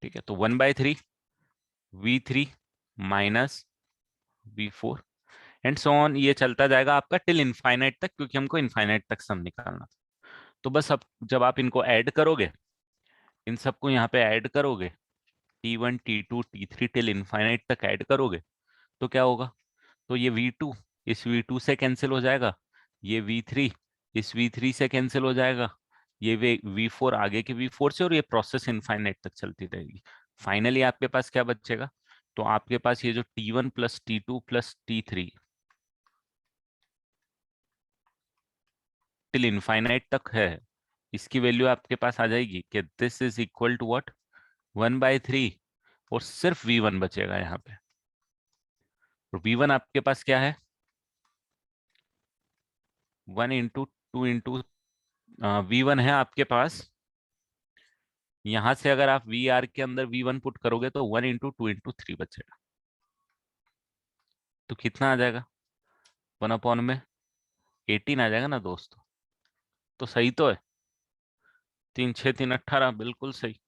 ठीक है, तो 1/3 v3 minus v4 and so on, ये चलता जाएगा आपका टिल इनफाइनाइट तक, क्योंकि हमको इनफाइनाइट तक सम निकालना था। तो बस अब जब आप इनको ऐड करोगे, इन सबको यहाँ पे ऐड करोगे, T1 T2 T3 till infinite तक ऐड करोगे, तो क्या होगा? तो ये V2 इस V2 से कैंसिल हो जाएगा, ये V3 इस V3 से कैंसिल हो जाएगा, ये V4 आगे के V4 से, और ये प्रोसेस इनफाइनाइट तक चलती रहेगी। फाइनली आपके पास क्या बचेगा? तो आपके पास ये जो T1 plus T2 plus T3 till infinite तक है, इसकी वैल्यू आपके पास आ जाएगी कि this is equal to what, 1/3, और सिर्फ V1 बचेगा यहाँ पे। तो V1 आपके पास क्या है? 1 × 2 × V1 है आपके पास, यहां से अगर आप VR के अंदर V1 पुट करोगे तो 1 × 2 × 3 बचेगा। तो कितना आ जाएगा? 1/18 आ जाएगा ना दोस्तों? तो सही तो है, 3 6 3 18, बिल्कुल सही।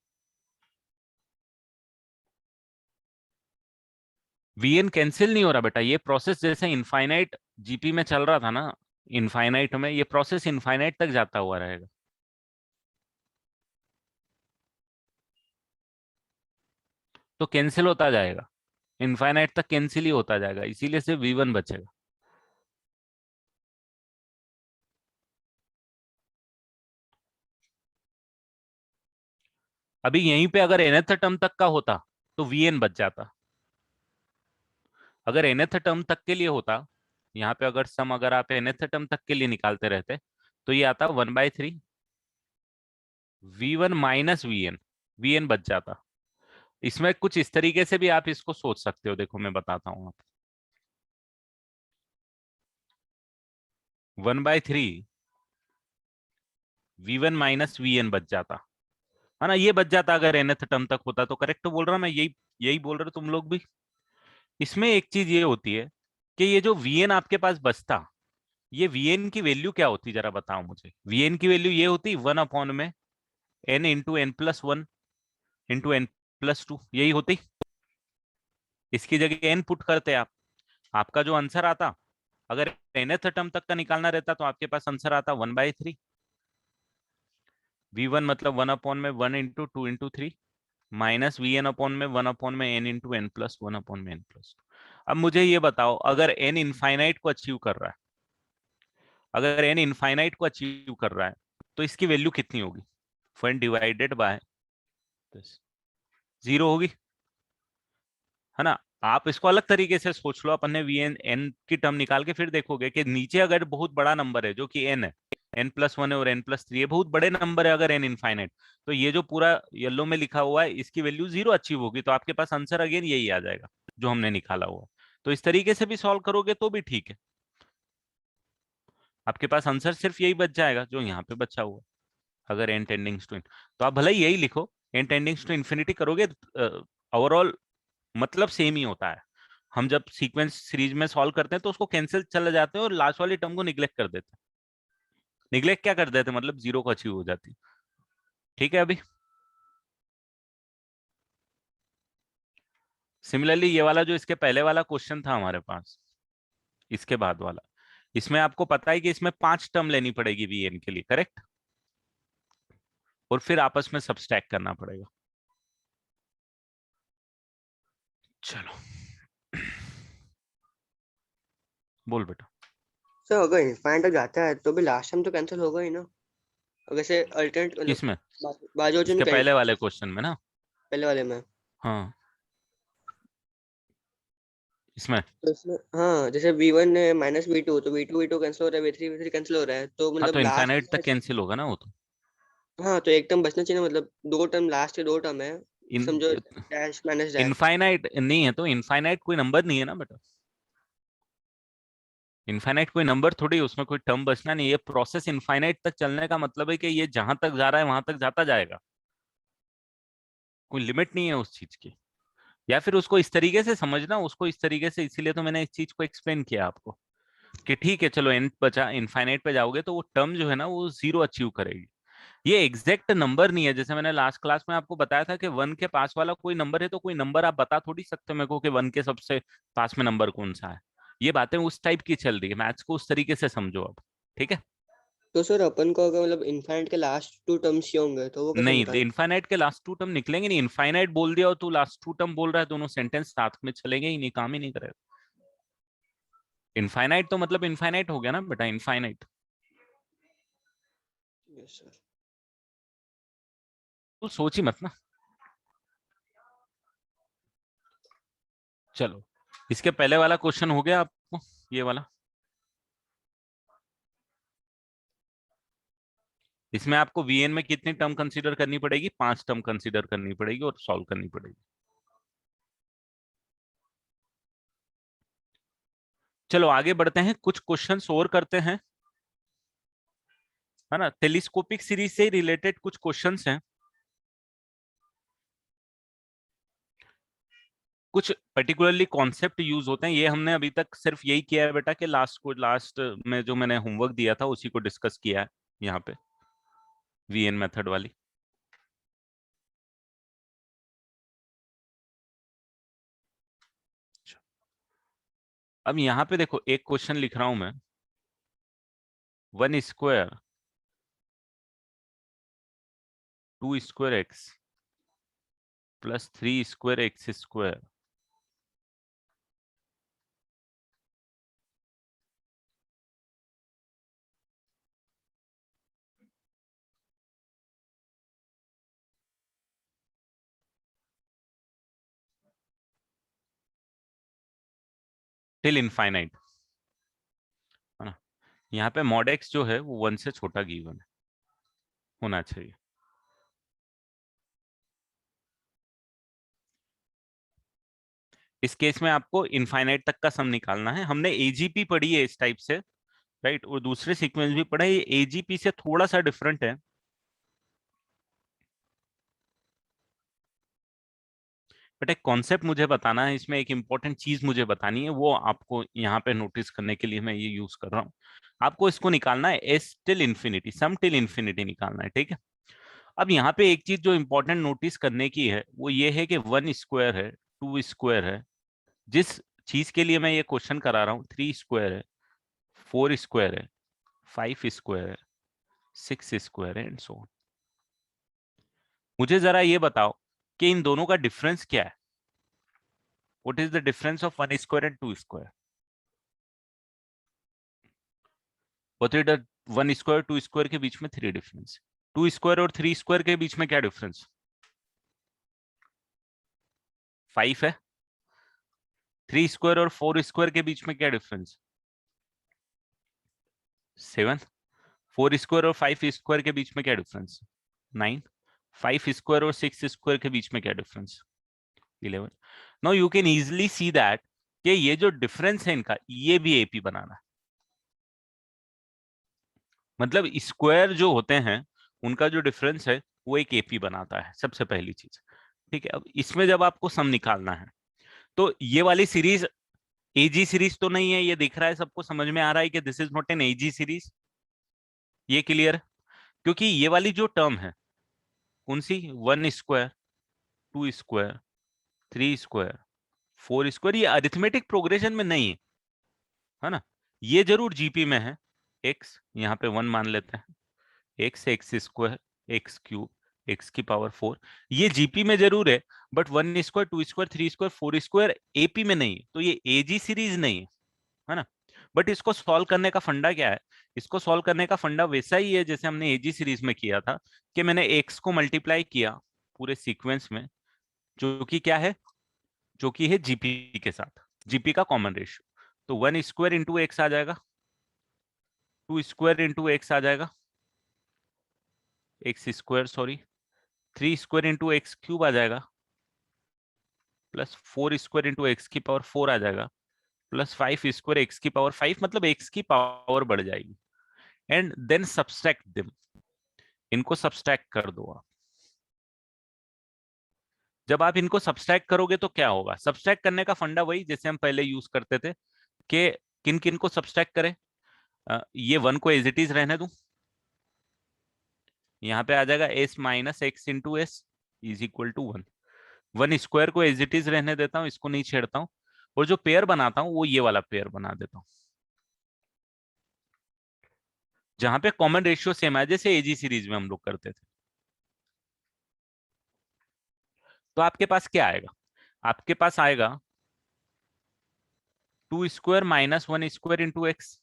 VN कैंसिल नहीं हो रहा बेटा, ये प्रोसेस जैसे इनफाइनाइट जीपी में चल रहा था ना, इनफाइनाइट में ये प्रोसेस इनफाइनाइट तक जाता हुआ रहेगा। तो कैंसिल होता जाएगा, इनफाइनाइट तक कैंसिल ही होता जाएगा, इसीलिए सिर्फ V1 बचेगा। अभी यहीं पे अगर nth टर्म तक का होता तो VN बच जाता। अगर nth टर्म तक के लिए होता, यहाँ पे अगर सम अगर आप nth टर्म तक के लिए निकालते रहते, तो ये आता 1/3 V1 माइनस VN बच जाता। इसमें कुछ इस तरीके से भी आप इसको सोच सकते हो, देखो मैं बताता हूँ आप। 1/3 V1 माइनस VN बच जाता है ना, ये बच जाता अगर nth टर्म तक होता। तो करेक्ट बोल रहा मैं, यही यही बोल रहे हो तुम लोग भी। इसमें एक चीज ये होती है कि ये जो VN आपके पास बचता, ये VN की वैल्यू क्या होती, जरा बताओ मुझे। VN की वैल्यू ये होती 1 में n × n+1 × n+2, यही होती। इसकी जगह n पुट करते आप, आपका जो आंसर आता, अगर nth टर्म तक का निकालना रहता तो आपके पास आंसर आता 1/3। V1 मतलब 1/1 × 2 × 3 माइनस VN/में 1 में n × n+1 अब मुझे ये बताओ, अगर n इनफाइनाइट को अचीव कर रहा है, अगर n इनफाइनाइट को अचीव कर रहा है, तो इसकी वैल्यू कितनी होगी? 1/0 होगी, है ना? आप इसको अलग तरीके से सोच लो, अपन ने n की टर्म निकाल के फिर देखोगे कि नीचे अगर बहुत बड़ा नंबर है जो कि n है, n+1 है और n+3 है, बहुत बड़े नंबर है अगर n इनफाइनाइट, तो ये जो पूरा येलो में लिखा हुआ है इसकी वैल्यू 0 अचीव होगी, तो आपके पास आंसर अगेन यही आ जाएगा जो हमने निकाला हुआ। तो इस तरीके से भी सॉल्व करोगे तो भी ठीक है, आपके पास आंसर सिर्फ यही बच जाएगा जो यहाँ पे बचा हुआ है। अगर n टेंडिंग्स टू, तो आप भले ही यही लिखो, n टेंडिंग्स टू इन्फिनिटी करोगे, ओवरऑल मतलब सेम ही होता है। हम जब सीक्वेंस सीरीज में सॉल्व करते हैं तो उसको कैंसिल चले जाते हैं और लास्ट वाली टर्म को निग्लेक्ट कर देते हैं। निग्लेक्ट क्या कर देते हैं, मतलब 0 को अचीव हो जाती है। ठीक है, अभी सिमिलरली ये वाला जो इसके पहले वाला क्वेश्चन था हमारे पास, इसके बाद वाला, इसमें आपको पता है कि इसमें 5 टर्म लेनी पड़ेगी VN के लिए, करेक्ट? और फिर आपस में सब्सट्रैक्ट करना पड़ेगा। चलो बोल बेटा। सर अगर इनफाइनाइट तक जाता है तो भी लास्ट टाइम तो कैंसिल होगा ही ना। अगर से अल्टरनेट मतलब किसमें? बाजू बाजू में इसके पहले वाले क्वेश्चन में ना? पहले वाले में। हाँ, इसमें तो इसमें हाँ, जैसे V1 है माइनस V2, तो V2 कैंसिल हो रहा है, V3 कैंसिल हो रहा है, तो हाँ, तो मतलब इनफाइनाइट तक लास्ट। कैंसिल होगा ना वो तो। हाँ, तो एक टर्म बचना चाहिए ना, मतलब दो टर्म, लास्ट के दो टर्म है, इन समझो डैश माइनस डैश। इनफाइनाइट नहीं है तो इनफाइनाइट कोई नंबर नहीं है ना बेटा, इनफाइनाइट कोई नंबर थोड़ी है, उसमें कोई टर्म बचना नहीं। ये प्रोसेस इनफाइनाइट तक चलने का मतलब है कि ये जहां तक जा रहा है वहां तक जाता जाएगा, कोई लिमिट नहीं है उस चीज की। या फिर उसको इस तरीके से समझना, उसको इस तरीके से, इसीलिए तो मैंने इस चीज को एक्सप्लेन किया आपको कि ठीक है चलो एन बचा, इनफाइनाइट पे जाओगे तो वो टर्म जो है ना वो 0 अचीव करेगी। ये एग्जैक्ट नंबर नहीं है, जैसे मैंने लास्ट क्लास में आपको बताया था कि वन के पास वाला कोई नंबर है तो कोई नंबर आप बता थोड़ी सकते मेरे को कि वन के सबसे पास में नंबर कौन सा है। ये बातें उस टाइप की चल रही है, मैथ्स को उस तरीके से समझो अब। ठीक है। तो सर अपन को अगर मतलब इनफाइनाइट के लास्ट टू टर्म्स ये होंगे तो वो कैसे नहीं, निकालें? इनफाइनाइट के लास्ट टू टर्म निकलेंगे नहीं। इनफाइनाइट बोल दिया और तू लास्ट टू टर्म बोल रहा है, दोनों सेंटेंस साथ में चलेंगे ही नहीं, काम ही नहीं करेगा। इनफाइनाइट तो मतलब इनफाइनाइट हो गया ना बेटा, इनफाइनाइट। Yes sir. तू सोच ही मत ना। चलो, इसके पहले वाला क्वेश्चन हो गया आपको, ये वाला। इसमें आपको वीएन में कितनी टर्म कंसीडर करनी पड़ेगी? 5 टर्म कंसीडर करनी पड़ेगी और सॉल्व करनी पड़ेगी। चलो आगे बढ़ते हैं, कुछ क्वेश्चंस और करते हैं, है ना। टेलीस्कोपिक सीरीज से रिलेटेड कुछ क्वेश्चंस हैं, कुछ पर्टिकुलरली कॉन्सेप्ट यूज होते हैं। ये हमने अभी तक सिर्फ यही किया है बेटा कि लास्ट में जो मैंने होमवर्क दिया था उसी को डिस्कस किया है यहाँ पे, वीएन मेथड वाली। अब यहाँ पे देखो, एक क्वेश्चन लिख रहा हूं मैं। One square two square x plus three square x square till infinite, है ना। यहाँ पे मॉड एक्स जो है वो वन से छोटा गिवन होना चाहिए। इस केस में आपको इनफाइनाइट तक का सम निकालना है। हमने एजीपी पढ़ी है इस टाइप से, राइट, और दूसरे सीक्वेंस भी पढ़ा है। ये एजीपी से थोड़ा सा डिफरेंट है, बट एक कॉन्सेप्ट मुझे बताना है इसमें, एक इंपॉर्टेंट चीज मुझे बतानी है, वो आपको यहाँ पे नोटिस करने के लिए मैं ये यूज कर रहा हूँ। आपको इसको निकालना है, एस टिल इन्फिनिटी, सम टिल इन्फिनिटी निकालना है, ठीक है। अब यहाँ पे एक चीज जो इंपॉर्टेंट नोटिस करने की है वो ये है कि वन स्क्वायर है, टू स्क्वायर है, जिस चीज के लिए मैं ये क्वेश्चन करा रहा हूँ, थ्री स्क्वायर है, फोर स्क्वायर है, फाइव स्क्वायर है, सिक्स स्क्वायर है, एंड सो ऑन। मुझे जरा ये बताओ कि इन दोनों का डिफरेंस क्या है। What is the difference of one square and two square? What is the one square two square के बीच में थ्री डिफरेंस? टू स्क्वायर और थ्री स्क्वायर के बीच में क्या डिफरेंस? फाइव है। थ्री स्क्वायर और फोर स्क्वायर के बीच में क्या डिफरेंस? सेवन। फोर स्क्वायर और फाइव स्क्वायर के बीच में क्या डिफरेंस? नाइन। फाइव स्क्वायर और सिक्स स्क्वायर के बीच में क्या difference? 11। Now you can easily see that कि ये जो डिफरेंस है इनका, ये भी एपी बनाना है। मतलब स्क्वायर जो होते हैं उनका जो डिफरेंस है वो एक एपी बनाता है, सबसे पहली चीज। ठीक है, अब इसमें जब आपको सम निकालना है तो ये वाली सीरीज एजी सीरीज तो नहीं है, ये दिख रहा है सबको, समझ में आ रहा है कि this is not an AG series. ये क्लियर है? क्योंकि ये वाली जो टर्म है, कौन सी, one square, two square, three square, four square, ये अरिथमेटिक प्रोग्रेशन में नहीं है ना। ये जरूर जीपी में है। एक्स यहाँ पे वन मान लेते हैं, x x square x cube x की पावर फोर, ये जीपी में जरूर है, but one square two square three square four square AP में नहीं है, तो ये एजी सीरीज नहीं है ना। बट इसको सॉल्व करने का फंडा क्या है? इसको सॉल्व करने का फंडा वैसा ही है जैसे हमने एजी सीरीज में किया था, कि मैंने एक्स को मल्टीप्लाई किया पूरे सीक्वेंस में, जो कि क्या है, जो कि है जीपी के साथ, जीपी का कॉमन रेशियो। तो वन स्क्वायर इंटू एक्स आ जाएगा, टू स्क्वायर इंटू एक्स आ जाएगा, x square sorry, three square into x cube आ जाएगा, plus four square into x की पावर फोर आ जाएगा, प्लस फाइव स्क्वायर एक्स की पावर फाइव, मतलब एक्स की पावर बढ़ जाएगी। एंड देन सब्सट्रैक्ट देम, इनको सब्सट्रैक्ट कर दो आप। जब आप इनको सब्सट्रैक्ट करोगे तो क्या होगा? सब्सट्रैक्ट करने का फंडा वही जैसे हम पहले यूज करते थे, कि किन किन को सब्सट्रैक्ट करें। ये वन को एज इट इज रहने दूं, यहाँ पे आ जाएगा s minus x into s is equal to 1। 1 square को एज इट इज रहने देता हूँ, इसको नहीं छेड़ता हूँ, और जो पेयर बनाता हूँ वो ये वाला पेयर बना देता हूँ, जहां पे कॉमन रेशियो सेम है, जैसे एजी सीरीज में हम लोग करते थे। तो आपके पास क्या आएगा? आपके पास आएगा 2 square minus 1 square into x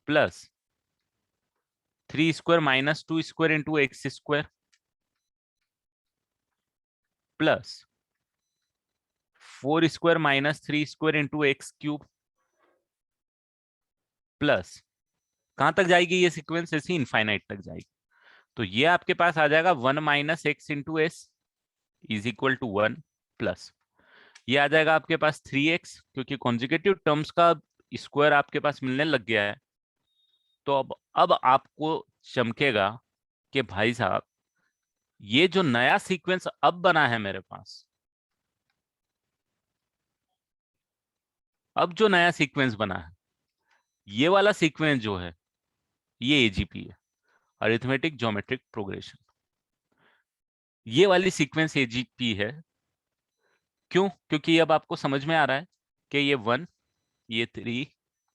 plus 3 square minus 2 square into x square plus 4 square minus 3 square into x cube plus, कहां तक जाएगी ये सीक्वेंस? ऐसी इनफाइनाइट तक जाएगी। तो ये आपके पास आ जाएगा 1 minus x into s is equal to 1 plus, ये आ जाएगा आपके पास 3x, क्योंकि कॉन्जिक्यूटिव टर्म्स का स्क्वायर आपके पास मिलने लग गया है। तो अब आपको चमकेगा कि भाई साहब, ये जो नया सीक्वेंस अब बना है मेरे पास, अब जो नया सीक्वेंस बना है, ये वाला सीक्वेंस जो है ये एजीपी है, अरिथमेटिक ज्योमेट्रिक प्रोग्रेशन। ये वाली सीक्वेंस एजीपी है। क्यों? क्योंकि अब आपको समझ में आ रहा है कि ये 1, ये 3,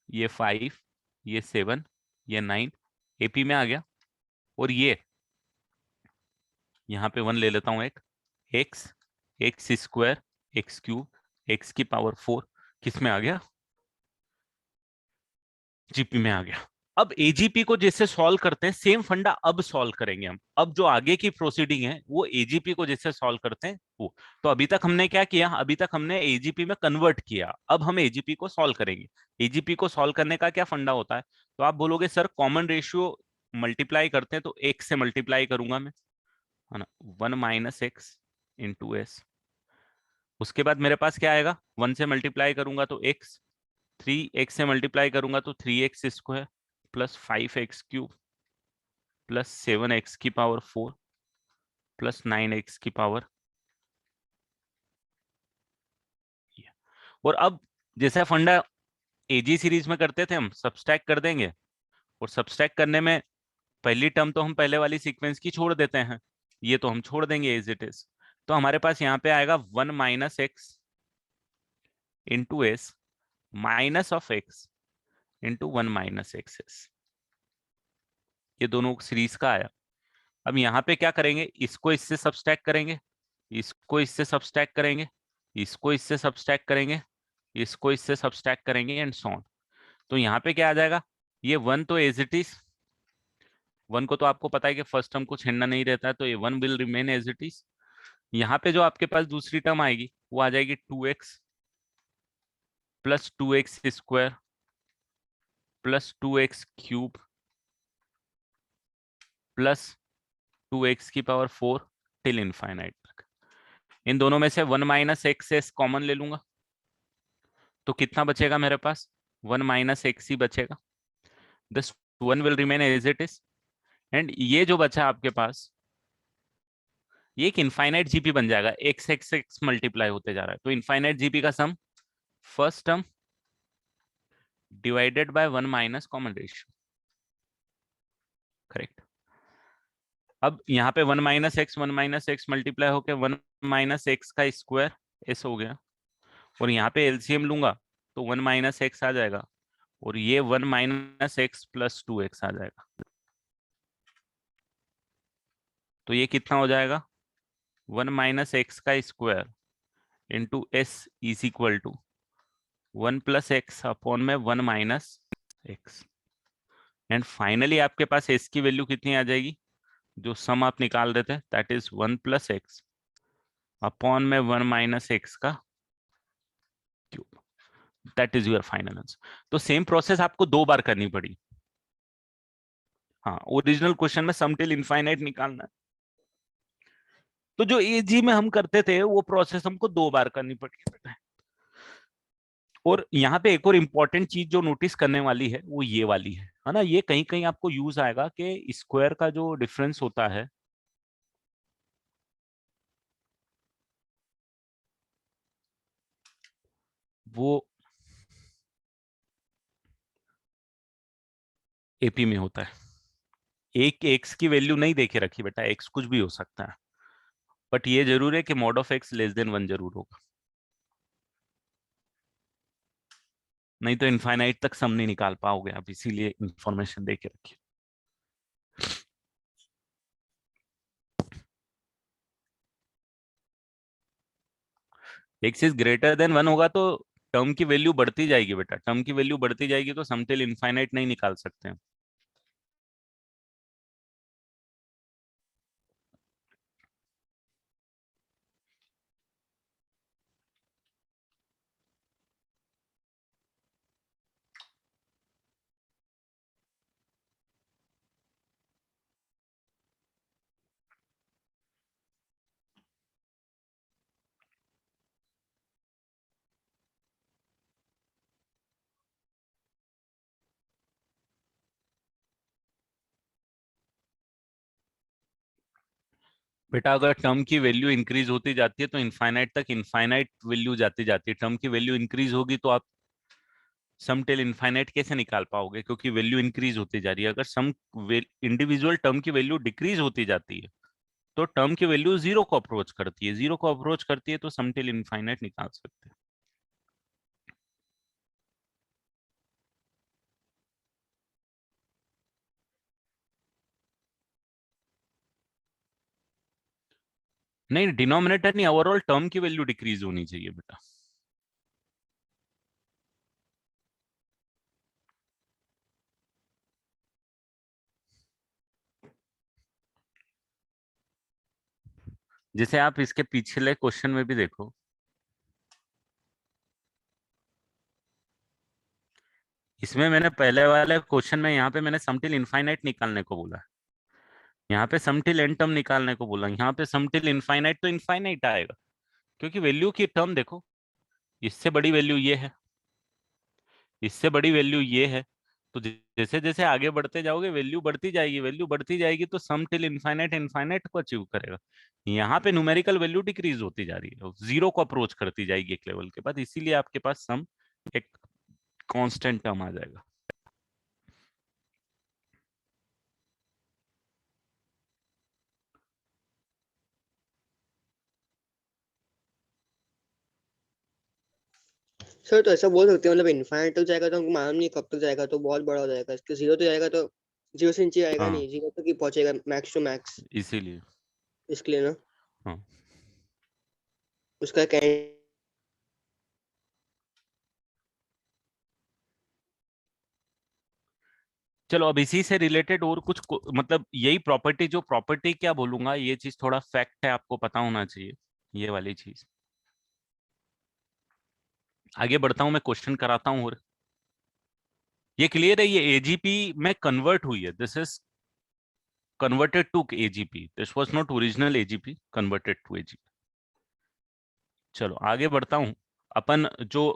ये 5, ये 7, ये 9 एपी में आ गया, और ये यहाँ पे 1 ले लेता हूं, एक x, x square, x cube, x की पावर 4 किस में आ गया? जीपी में आ गया। अब एजीपी को जैसे सॉल्व करते हैं, सेम फंडा अब सॉल्व करेंगे हम। अब जो आगे की प्रोसीडिंग है वो एजीपी को जैसे सॉल्व करते हैं वो। तो अभी तक हमने क्या किया? अभी तक हमने एजीपी में कन्वर्ट किया, अब हम एजीपी को सॉल्व करेंगे। एजीपी को सॉल्व करने का क्या फंडा होता है? तो आप बोलोगे सर कॉमन रेशियो मल्टीप्लाई करते हैं, तो एक्स से मल्टीप्लाई करूंगा मैं, है ना, 1 माइनस एक्स इंटू एस। उसके बाद मेरे पास क्या आएगा? 1 से मल्टीप्लाई करूंगा तो एक्स, 3x से मल्टीप्लाई करूंगा तो 3x square plus 5x cube plus 7x की पावर 4 प्लस 9x की पावर। और अब जैसा फंडा एजी सीरीज में करते थे, हम सब्सट्रैक्ट कर देंगे, और सब्सट्रैक्ट करने में पहली टर्म तो हम पहले वाली सीक्वेंस की छोड़ देते हैं, ये तो हम छोड़ देंगे एज इट इज। तो हमारे पास यहाँ पे आएगा 1 minus x into S minus of x into 1 minus x S. ये दोनों सीरीज का आया। अब यहाँ पे क्या करेंगे? इसको इससे सब्सट्रैक्ट करेंगे, इसको इससे सब्सट्रैक्ट करेंगे, इसको इससे सब्सट्रैक्ट करेंगे, इसको इससे सब्सट्रैक्ट करेंगे एंड सो ऑन। तो यहाँ पे क्या आ जाएगा? ये 1 तो एज इट इज, 1 को तो आपको पता है कि फर्स्ट टर्म को छेड़ना नहीं रहता है, तो ये 1 will remain as it is. यहाँ पे जो आपके पास दूसरी टर्म आएगी वो आ जाएगी 2x plus 2x square plus 2x cube plus 2x की पावर 4 टिल इनफाइनाइट तक। इन दोनों में से 1 माइनस एक्स एस कॉमन ले लूंगा, तो कितना बचेगा मेरे पास? 1 माइनस एक्स ही बचेगा। This 1 will remain as it is, and ये जो बचा आपके पास, ये एक इनफाइनाइट जीपी बन जाएगा, एक्स एक्स एक्स मल्टीप्लाई होते जा रहा है। तो इनफाइनाइट जीपी का sum first term divided by 1 minus common ratio, correct. अब यहाँ पे 1 माइनस एक्स मल्टीप्लाई होकर 1 माइनस एक्स का स्क्वायर एस हो गया, और यहाँ पे एलसीएम लूंगा तो 1 माइनस एक्स आ जाएगा, और ये 1 माइनस एक्स प्लस 2x आ जाएगा। तो ये कितना हो जाएगा? 1 माइनस एक्स का square into s is equal to 1 plus x upon में 1 माइनस एक्स। एंड फाइनली आपके पास एस की वैल्यू कितनी आ जाएगी? जो सम आप निकाल रहे थे, that is 1 plus x upon में 1 माइनस एक्स का cube. That is your final answer. तो सेम प्रोसेस आपको 2 बार करनी पड़ी। हाँ, ओरिजिनल क्वेश्चन में सम टिल इनफाइनाइट निकालना है, तो जो एजी में हम करते थे वो प्रोसेस हमको 2 बार करनी पड़ी। और यहाँ पे एक और इम्पोर्टेंट चीज जो नोटिस करने वाली है वो ये वाली है ना, ये कहीं कहीं आपको यूज आएगा कि स्क्वायर का जो डिफरेंस होता है वो एपी में होता है। एक एक्स की वैल्यू नहीं देखे रखी बेटा, एक्स कुछ भी हो सकता है, बट ये जरूर है कि mod of x less than 1 जरूर होगा, नहीं तो इनफाइनाइट तक सम नहीं निकाल पाओगे आप, इसीलिए इंफॉर्मेशन दे के रखिए। एक्स इज ग्रेटर देन 1 होगा तो टर्म की वैल्यू बढ़ती जाएगी बेटा, टर्म की वैल्यू बढ़ती जाएगी तो सम टिल इनफाइनाइट नहीं निकाल सकते हैं। बेटा अगर टर्म की वैल्यू इंक्रीज होती जाती है तो इनफाइनाइट तक इनफाइनाइट वैल्यू जाती जाती है, टर्म की वैल्यू इंक्रीज होगी तो आप सम टिल इनफाइनाइट कैसे निकाल पाओगे, क्योंकि वैल्यू इंक्रीज होती जा रही है। अगर सम इंडिविजुअल टर्म की वैल्यू डिक्रीज होती जाती है तो टर्म की वैल्यू जीरो को अप्रोच करती है, जीरो को अप्रोच करती है तो सम टिल इनफाइनाइट निकाल सकते हैं। नहीं, डिनोमिनेटर नहीं, ओवरऑल टर्म की वैल्यू डिक्रीज होनी चाहिए बेटा। जैसे आप इसके पिछले क्वेश्चन में भी देखो, इसमें मैंने पहले वाले क्वेश्चन में यहाँ पे मैंने सम टिल इनफाइनाइट निकालने को बोला, यहाँ पे सम टिल एन टर्म निकालने को बोला, यहाँ पे सम टिल इनफाइनाइट तो इनफाइनाइट आएगा, क्योंकि वैल्यू की टर्म देखो, इससे बड़ी वैल्यू ये है, इससे बड़ी वैल्यू ये है, तो जैसे जैसे आगे बढ़ते जाओगे वैल्यू बढ़ती जाएगी, वैल्यू बढ़ती जाएगी तो सम टिल इनफाइनाइट इनफाइनाइट को अचीव करेगा। यहाँ पे न्यूमेरिकल वैल्यू डिक्रीज होती जा रही है, जीरो को अप्रोच करती जाएगी एक लेवल के बाद, इसीलिए आपके पास सम एक कांस्टेंट टर्म आ जाएगा। सर तो ऐसा बोल सकते हैं मतलब इनफाइनाइट तक जाएगा तो हमको मालूम नहीं कब तक जाएगा, तो बहुत बड़ा हो जाएगा, इसके जीरो तो जाएगा तो जीरो से नीचे आएगा हाँ, नहीं, जीरो तक ही पहुंचेगा मैक्स टू मैक्स, इसीलिए। इसके लिए ना हाँ, उसका क्या। चलो अब इसी से रिलेटेड और कुछ मतलब यही प्रॉपर्टी, जो प्रॉपर्टी क्या बोलूंगा, ये चीज थोड़ा फैक्ट है, आपको पता होना चाहिए ये वाली चीज। आगे बढ़ता हूं, मैं क्वेश्चन कराता हूँ, और ये क्लियर है, ये एजीपी में कन्वर्ट हुई है, this is converted to AGP, this was not original AGP, converted to AGP. चलो आगे बढ़ता हूं, अपन जो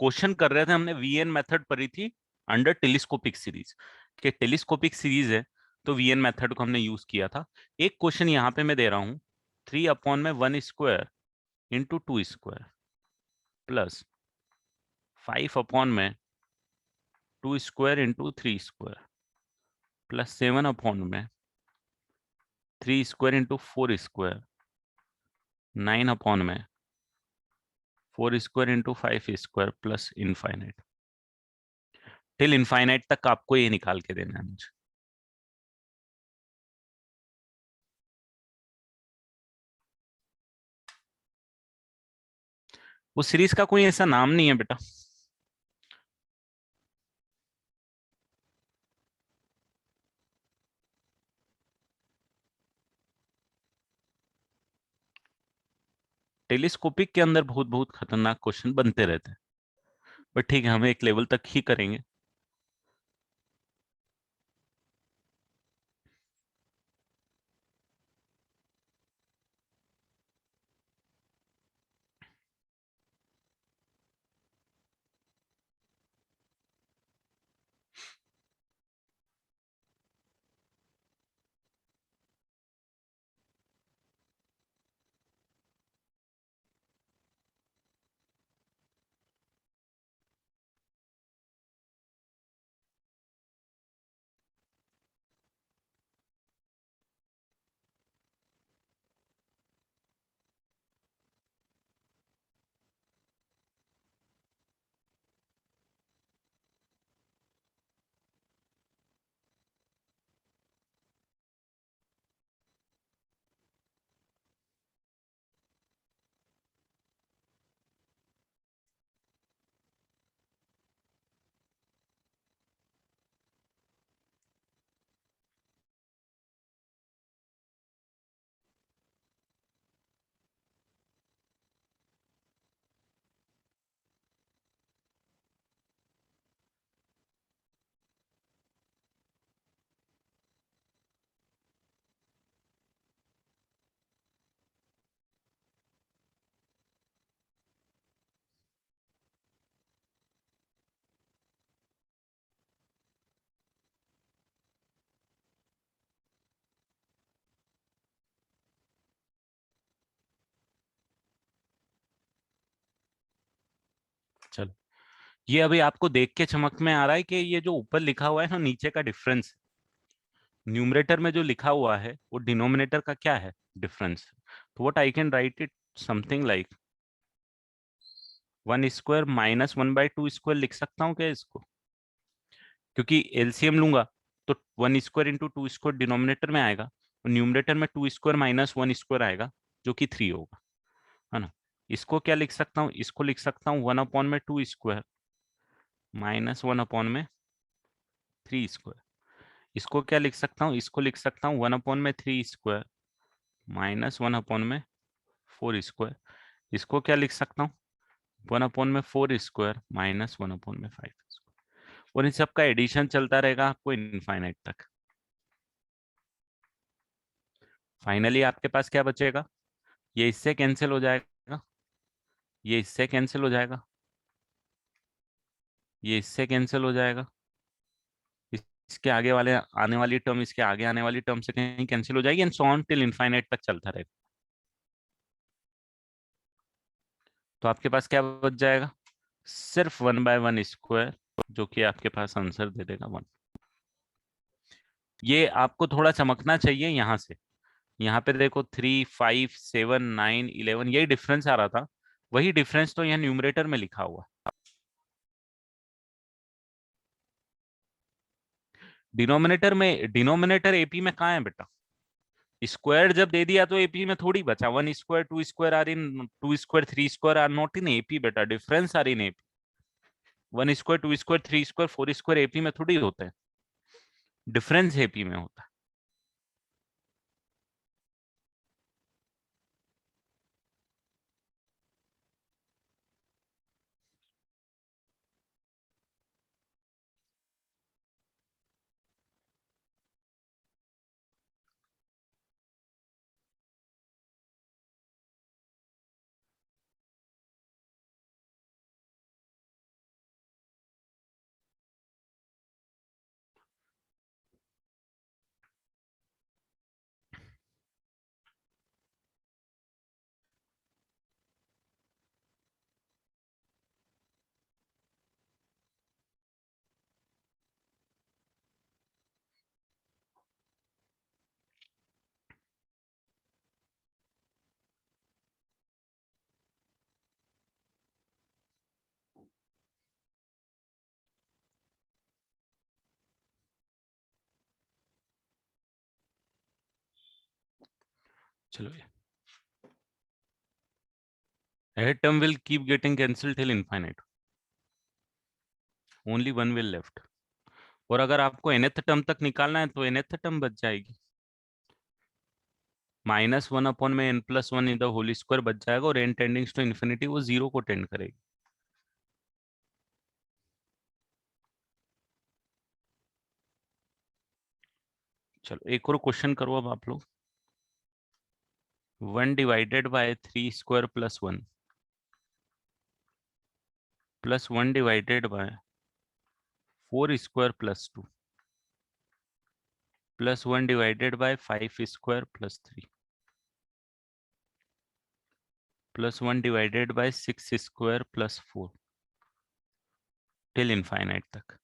क्वेश्चन कर रहे थे, हमने वीएन मेथड पढ़ी थी अंडर टेलीस्कोपिक सीरीज, के टेलीस्कोपिक सीरीज है तो वीएन मेथड को हमने यूज किया था। एक क्वेश्चन यहाँ पे मैं दे रहा हूँ, 3/1 into 2 plus 5/2 plus 7/3 into 9/4 into 5 plus infinite, till infinite तक आपको ये निकाल के देना है मुझे। उस सीरीज का कोई ऐसा नाम नहीं है बेटा, टेलीस्कोपिक के अंदर बहुत बहुत खतरनाक क्वेश्चन बनते रहते हैं, बट ठीक है, हम एक लेवल तक ही करेंगे। ये अभी आपको देख के चमक में आ रहा है कि ये जो ऊपर लिखा हुआ है ना नीचे का डिफरेंस, न्यूमरेटर में जो लिखा हुआ है वो डिनोमिनेटर का क्या है, डिफरेंस। तो what I can write it something like 1² minus 1/2² लिख सकता हूँ क्या इसको, क्योंकि एलसीएम लूंगा तो 1² इंटू 2² डिनोमिनेटर में आएगा और न्यूमरेटर में 2² माइनस 1² आएगा जो कि 3 होगा, है ना। इसको क्या लिख सकता हूँ, इसको लिख सकता हूँ 1/2² माइनस 1/3²। इसको क्या लिख सकता हूँ, इसको लिख सकता हूँ 1/3² माइनस 1/4²। इसको क्या लिख सकता हूँ 1/4² माइनस 1/5²। और इन सब का एडिशन चलता रहेगा आपको इनफाइनाइट तक। फाइनली आपके पास क्या बचेगा, ये इससे कैंसिल हो जाएगा, ये इससे कैंसिल हो जाएगा, ये इससे कैंसिल हो जाएगा, इसके आगे वाले आने वाली टर्म इसके आगे आने वाली टर्म से कहीं कैंसिल हो जाएगी and so on till infinite तक चलता रहेगा। तो आपके पास क्या बच जाएगा, सिर्फ 1/1², जो कि आपके पास आंसर दे देगा 1। ये आपको थोड़ा चमकना चाहिए यहाँ से, यहाँ पे देखो 3, 5, 7, 9, 11 यही डिफरेंस आ रहा था, वही डिफरेंस तो यहाँ न्यूमरेटर में लिखा हुआ। डिनोमिनेटर एपी में कहाँ है बेटा, स्क्वायर जब दे दिया तो एपी में थोड़ी बचा, 1², 2² are in 2², 3² are not in AP बेटा, difference are in AP. 1², 2², 3², 4² AP में थोड़ी होते हैं, डिफरेंस एपी में होता है। चलो, a term will keep getting cancelled till infinite, only one will left। और अगर आपको nth टर्म तक निकालना है तो nth टर्म बच जाएगी, -1 में n+1 in the whole square बच जाएगा और n टेंडिंग्स टू इन्फिनिटी वो 0 को टेंड करेगी। चलो एक और क्वेश्चन करो अब आप लोग। 1/3² +1 +1/4² +2 +1/5² +3 +1/6² +4 टिल इनफाइनाइट तक।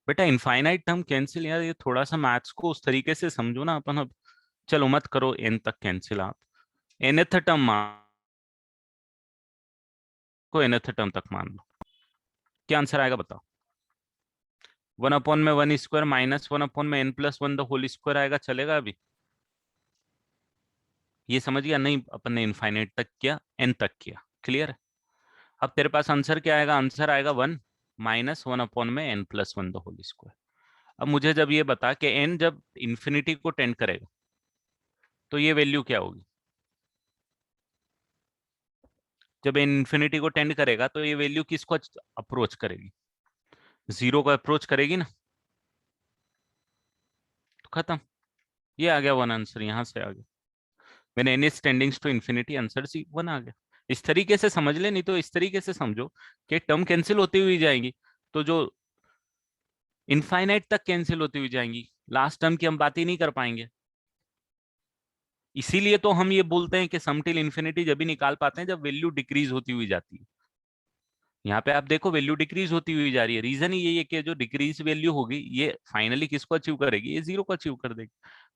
बेटा इनफाइनाइट टर्म कैंसिल, यार ये थोड़ा सा मैथ्स को उस तरीके से समझो ना अपन। अब चलो मत करो एन तक कैंसिल, आप nth टर्म मान को nth टर्म तक मान लो, क्या आंसर आएगा बताओ। 1/1² minus 1/n+1 the whole square आएगा, चलेगा अभी, ये समझ गया नहीं, अपन ने इनफाइनाइट तक किया, एन तक किया, क्लियर है। अब तेरे पास आंसर क्या आएगा, आंसर आएगा 1 -1/n+1 द होल स्क्वायर। अब मुझे जब ये बता कि n जब इंफिनिटी को टेंड करेगा तो ये वैल्यू क्या होगी, जब n इंफिनिटी को टेंड करेगा तो ये वैल्यू किसको अप्रोच करेगी, 0 को अप्रोच करेगी ना। खत्म, ये आ गया वन आंसर, यहाँ से आ गया। When n is tendings to infinity, answer C one आ गया। इस तरीके से समझ ले, नहीं तो इस तरीके से समझो कि टर्म कैंसिल होती हुई जाएंगी, तो जो इनफाइनाइट तक कैंसिल होती हुई जाएंगी, लास्ट टर्म की हम बात ही नहीं कर पाएंगे। इसीलिए तो हम ये बोलते हैं कि सम टिल इन्फिनिटी जब भी निकाल पाते हैं जब वैल्यू डिक्रीज होती हुई जाती है। यहाँ पे आप देखो वैल्यू डिक्रीज होती हुई जा रही है, रीजन यही है कि जो डिक्रीज वैल्यू होगी ये फाइनली किसको अचीव करेगी, ये जीरो को अचीव कर देगी।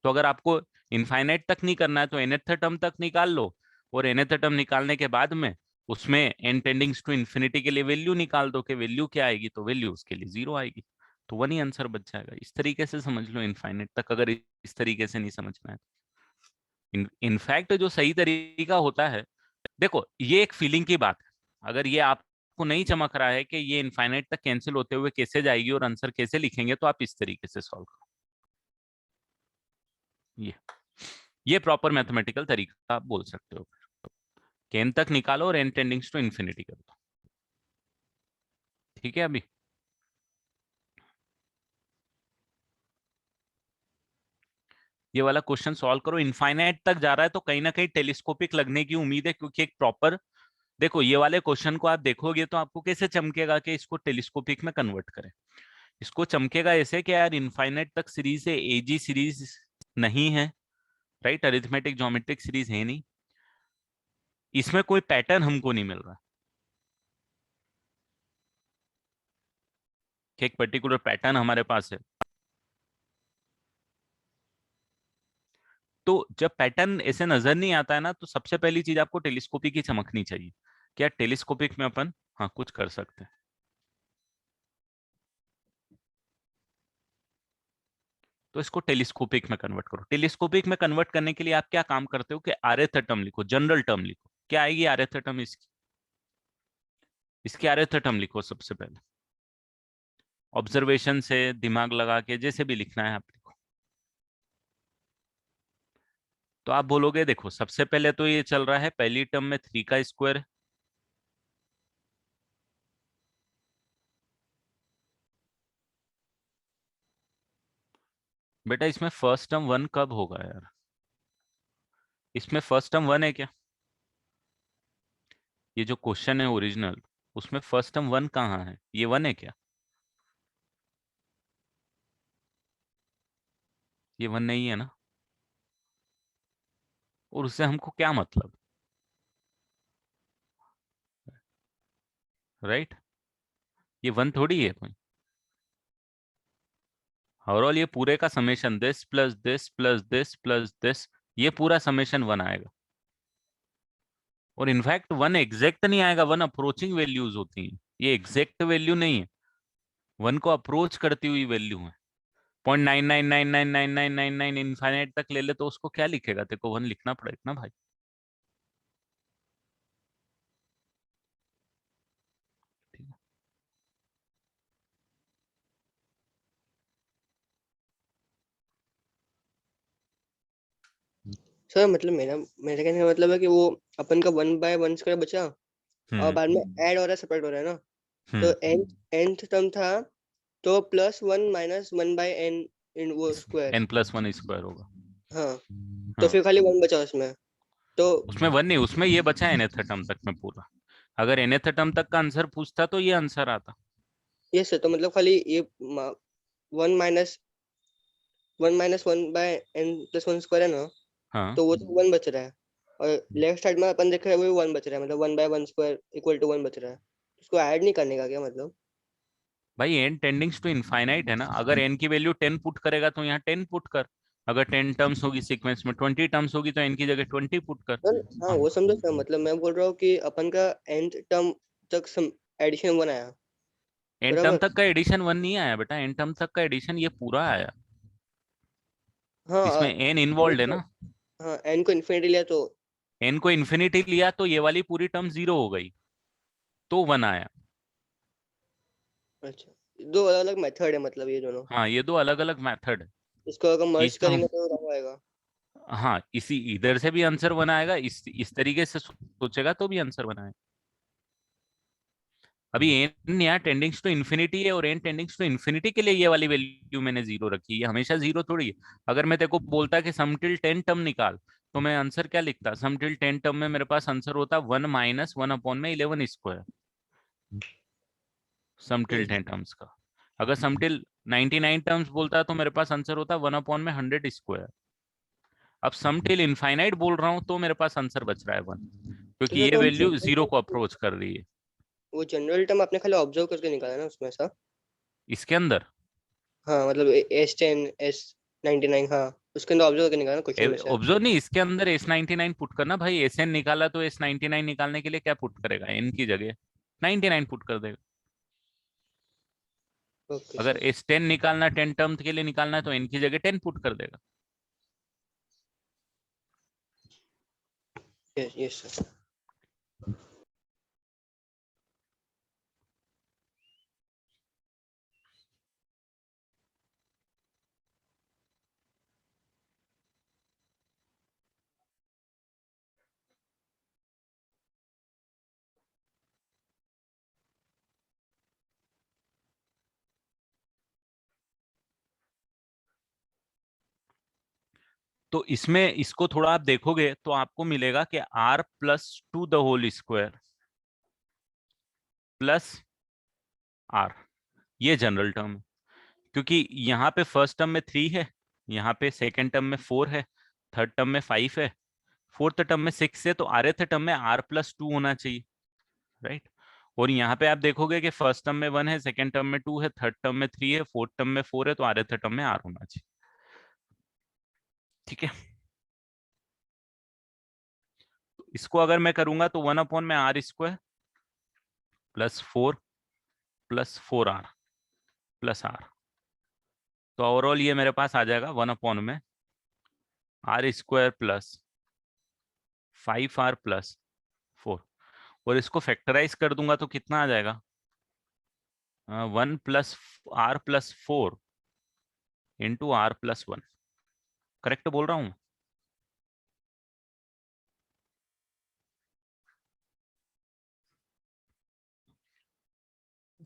तो अगर आपको इनफाइनाइट तक नहीं करना है तो nth टर्म तक निकाल लो, और nth टर्म निकालने के बाद में उसमें n टेंडिंग्स टू इन्फिनिटी के लिए वैल्यू निकाल दो कि वैल्यू क्या आएगी, तो वैल्यू उसके लिए जीरो आएगी, तो वन ही आंसर बच जाएगा। इस तरीके से समझ लो इनफाइनाइट तक, अगर इस तरीके से नहीं समझना है। इनफैक्ट जो सही तरीका होता है, देखो ये एक फीलिंग की बात है, अगर ये आपको नहीं चमक रहा है कि ये इनफाइनाइट तक कैंसिल होते हुए कैसे जाएगी और आंसर कैसे लिखेंगे, तो आप इस तरीके से सॉल्व करो। ये प्रॉपर मैथमेटिकल तरीका आप बोल सकते हो कि n तक निकालो और n टेंडिंग्स टू इन्फिनिटी कर दो। ठीक है, अभी ये वाला क्वेश्चन सॉल्व करो। इनफाइनाइट तक जा रहा है तो कहीं ना कहीं टेलीस्कोपिक लगने की उम्मीद है, क्योंकि एक प्रॉपर, देखो ये वाले क्वेश्चन को आप देखोगे तो आपको कैसे चमकेगा कि इसको टेलीस्कोपिक में कन्वर्ट करें। इसको चमकेगा ऐसे कि यार इनफाइनाइट तक सीरीज है, एजी सीरीज नहीं है, राइट, अरिथमेटिक ज्योमेट्रिक सीरीज है नहीं, इसमें कोई पैटर्न हमको नहीं मिल रहा कि एक पर्टिकुलर पैटर्न हमारे पास है। तो जब पैटर्न ऐसे नजर नहीं आता है ना, तो सबसे पहली चीज आपको टेलीस्कोपिक ही चमकनी चाहिए। क्या टेलीस्कोपिक में अपन हाँ कुछ कर सकते हैं, तो इसको टेलीस्कोपिक में कन्वर्ट करो। टेलीस्कोपिक में कन्वर्ट करने के लिए आप क्या काम करते हो कि आरएथ टर्म लिखो, जनरल टर्म लिखो। क्या आएगी आरएथ टर्म इसकी, इसकी आरएथ टर्म लिखो सबसे पहले, ऑब्जर्वेशन से दिमाग लगा के जैसे भी लिखना है आप लिखो। तो आप बोलोगे देखो सबसे पहले तो ये चल रहा है पहली टर्म में 3 का स्क्वायर, बेटा इसमें फर्स्ट टर्म 1 कब होगा यार, इसमें फर्स्ट टर्म 1 है क्या, ये जो क्वेश्चन है ओरिजिनल उसमें फर्स्ट टर्म 1 कहाँ है, ये 1 है क्या, ये 1 नहीं है ना, और उससे हमको क्या मतलब, राइट, ये 1 थोड़ी है कोई। ओवरऑल ये पूरे का summation this plus this plus this plus this, ये पूरा समेशन 1 आएगा। और इनफैक्ट 1 एग्जैक्ट नहीं आएगा, 1 अप्रोचिंग वैल्यूज होती हैं, ये एग्जैक्ट वैल्यू नहीं है, 1 को अप्रोच करती हुई वैल्यू है। 0.99999999 इनफाइनाइट तक ले ले तो उसको क्या लिखेगा, तेरे को 1 लिखना पड़ेगा ना भाई। ठीक है? सर मतलब मेरा मेरे कहने का मतलब है कि वो अपन का 1/1² बचा और हम्म बाद में ऐड हो रहा है, सेपरेट हो रहा है ना, तो हम्म nth टर्म था तो +1 - 1/n इन वो स्क्वायर। n+1 स्क्वायर होगा। हाँ, तो हाँ फिर खाली 1 बचा उसमें, तो उसमें 1 नहीं, उसमें ये बचा है nth टर्म तक में पूरा, अगर nth टर्म तक का आंसर पूछता तो ये आंसर आता। ये सर तो मतलब खाली ये 1 - 1/n+1 है ना, हाँ तो वो तो 1 बच रहा है, और लेफ्ट साइड में अपन देख रहे हैं वो 1 बच रहा है, मतलब 1/1² = 1 बच रहा है, उसको ऐड नहीं करने का क्या मतलब। भाई n टेंडिंग्स टू इनफाइनाइट है ना, अगर n की वैल्यू 10 पुट करेगा तो यहाँ 10 पुट कर, अगर 10 टर्म्स होगी सीक्वेंस में, 20 टर्म्स होगी तो n की जगह 20 पुट कर। हाँ हाँ वो समझो सर, मतलब मैं बोल रहा हूँ कि अपन का nth टर्म तक एडिशन 1 आया, n टर्म बराबर। तक का एडिशन 1 नहीं आया बेटा, n टर्म तक का एडिशन ये पूरा आया, हाँ इसमें n इन्वॉल्व है n ना। हाँ n को इन्फिनिटी लिया तो n को इन्फिनिटी लिया तो ये वाली पूरी टर्म जीरो हो गई, तो 1 आया। अच्छा, दो अलग अलग मेथड है मतलब ये दोनों, हाँ ये दो अलग अलग मेथड है, इसको अगर मर्ज चीज का हम, करेंगे तो रॉन्ग आएगा। हाँ इसी इधर से भी आंसर 1 आएगा, इस तरीके से सोचेगा तो भी आंसर 1 आएगा। अभी एन यहाँ टेंडिंग्स टू इन्फिनिटी है, और एन टेंडिंग्स टू इन्फिनिटी के लिए ये वाली वैल्यू मैंने जीरो रखी है, ये हमेशा जीरो थोड़ी है। अगर मैं तेरे को बोलता कि सम टिल 10 टर्म निकाल, तो मैं आंसर क्या लिखता? सम टिल 10 टर्म में मेरे पास आंसर होता 1 माइनस 1/11 स्क्वायर, सम टिल यस 10 टर्म्स का। अगर सम टिल 99 टर्म्स बोलता तो मेरे पास आंसर होता 1/100 स्क्वायर। अब सम टिल इनफाइनाइट बोल रहा हूँ तो मेरे पास आंसर बच रहा है 1, तो क्योंकि सर ये तो वैल्यू जीरो को अप्रोच कर रही है वो जनरल टर्म आपने खाली ऑब्जर्व करके निकाला ना उसमें सर? इसके अंदर। हाँ मतलब S10 S99, हाँ उसके अंदर ऑब्जर्व करके निकाला ना क्वेश्चन में से। ऑब्जर्व नहीं, इसके अंदर S99 पुट करना भाई। एस एन निकाला तो S99 निकालने के लिए क्या पुट करेगा? एन की जगह 99 पुट कर देगा। ओके अगर सर। S10 निकालना 10 टर्म के लिए निकालना है तो एन की जगह 10 पुट कर देगा। Yes yes sir. तो इसमें इसको थोड़ा आप देखोगे तो आपको मिलेगा कि R+2 the whole square plus r, ये जनरल टर्म है। क्योंकि यहाँ पे फर्स्ट टर्म में 3 है, यहाँ पे सेकेंड टर्म में 4 है, थर्ड टर्म में 5 है, फोर्थ टर्म में 6 है, तो आरथ टर्म में R+2 होना चाहिए, राइट। और यहाँ पे आप देखोगे कि फर्स्ट टर्म में 1 है, सेकेंड टर्म में 2 है, थर्ड टर्म में 3 है, फोर्थ टर्म में 4 है, तो आरथ टर्म में R होना चाहिए। ठीक है, तो इसको अगर मैं करूंगा तो 1/r² +4 +4r प्लस आर, तो ओवरऑल ये मेरे पास आ जाएगा 1/r² +5r+4। और इसको फैक्टराइज कर दूंगा तो कितना आ जाएगा? 1 + r+4 इंटू r+1। करेक्ट बोल रहा हूँ?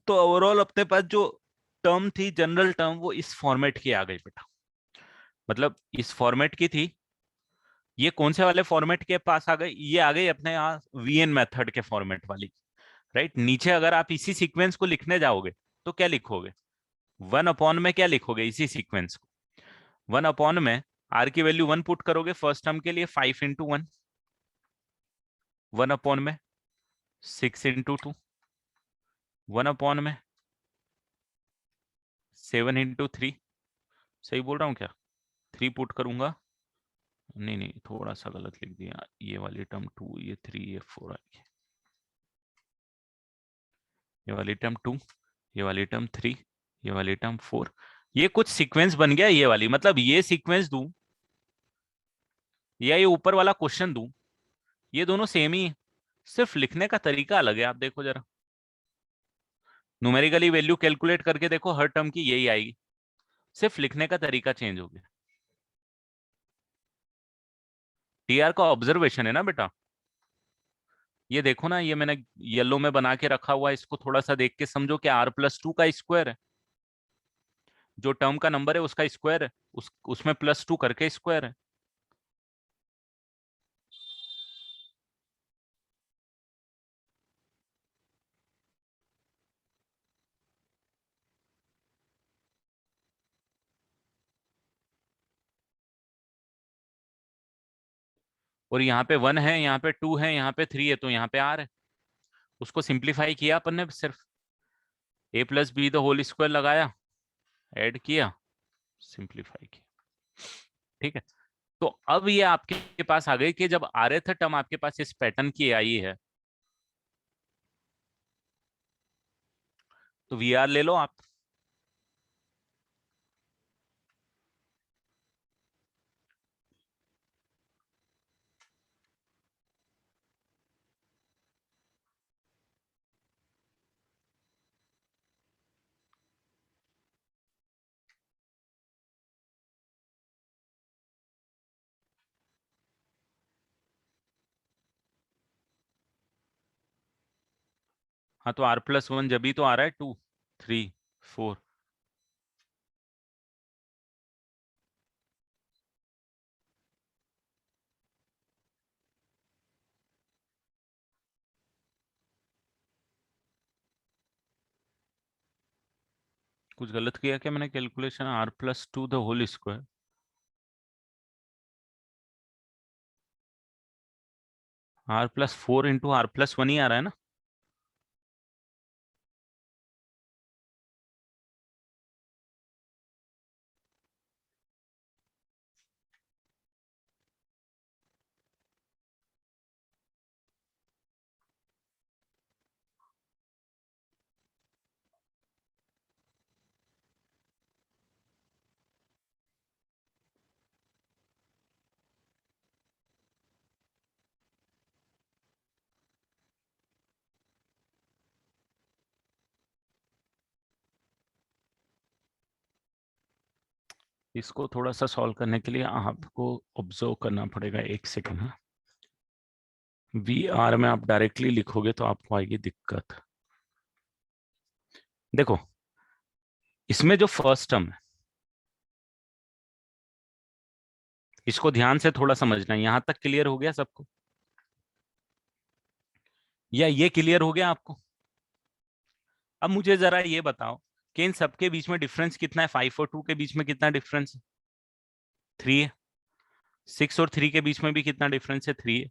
तो ओवरऑल अपने पास जो टर्म थी जनरल टर्म, वो इस फॉर्मेट की आ गई बेटा। मतलब इस फॉर्मेट की थी, ये कौन से वाले फॉर्मेट के पास आ गई? ये आ गई अपने यहाँ वीएन मेथड के फॉर्मेट वाली, राइट। नीचे अगर आप इसी सीक्वेंस को लिखने जाओगे तो क्या लिखोगे? 1 अपॉन में क्या लिखोगे इसी सीक्वेंस को? 1 अपॉन में आर की वैल्यू 1 पुट करोगे फर्स्ट टर्म के लिए, 5 × 1। 1 अपॉन में 6 × 2। 1 अपॉन में 7 × 3। सही बोल रहा हूँ क्या? 3 पुट करूंगा, नहीं नहीं थोड़ा सा गलत लिख दिया, ये वाली टर्म 2, ये 3, ये 4 आई, ये वाली टर्म 2, ये वाली टर्म 3, ये वाली टर्म 4। ये कुछ सीक्वेंस बन गया ये वाली, मतलब ये सीक्वेंस दूं या ये ऊपर वाला क्वेश्चन दूं, ये दोनों सेम ही है, सिर्फ लिखने का तरीका अलग है। आप देखो जरा, न्यूमेरिकली वैल्यू कैलकुलेट करके देखो, हर टर्म की यही आएगी, सिर्फ लिखने का तरीका चेंज हो गया। टीआर का ऑब्जर्वेशन है ना बेटा। ये देखो ना, ये मैंने येलो में बना के रखा हुआ है, इसको थोड़ा सा देख के समझो कि R+2 का स्क्वायर है, जो टर्म का नंबर है उसका स्क्वायर है, उसमें +2 करके स्क्वायर है। और यहाँ पे 1 है, यहाँ पे 2 है, यहाँ पे 3 है, तो यहाँ पे R है। उसको सिंप्लीफाई किया अपन ने, सिर्फ A+B द होल स्क्वायर लगाया, ऐड किया, सिंप्लीफाई किया। ठीक है, तो अब ये आपके पास आ गई कि जब rth टर्म आपके पास इस पैटर्न की आई है, तो VR ले लो आप। हाँ तो r+1 जब भी तो आ रहा है 2 3 4। कुछ गलत किया क्या मैंने calculation? r+2 the whole square. r+4 into r+1 ही आ रहा है ना? इसको थोड़ा सा सॉल्व करने के लिए आपको ऑब्जर्व करना पड़ेगा, एक सेकंड। हाँ, वी आर में आप डायरेक्टली लिखोगे तो आपको आएगी दिक्कत। देखो, इसमें जो फर्स्ट टर्म है इसको ध्यान से थोड़ा समझना है। यहां तक क्लियर हो गया सबको, या ये क्लियर हो गया आपको? अब मुझे जरा ये बताओ कि इन सबके बीच में डिफरेंस कितना है? 5 और 2 के बीच में कितना डिफरेंस है? 3 है। 6 और 3 के बीच में भी कितना डिफरेंस है? 3 है।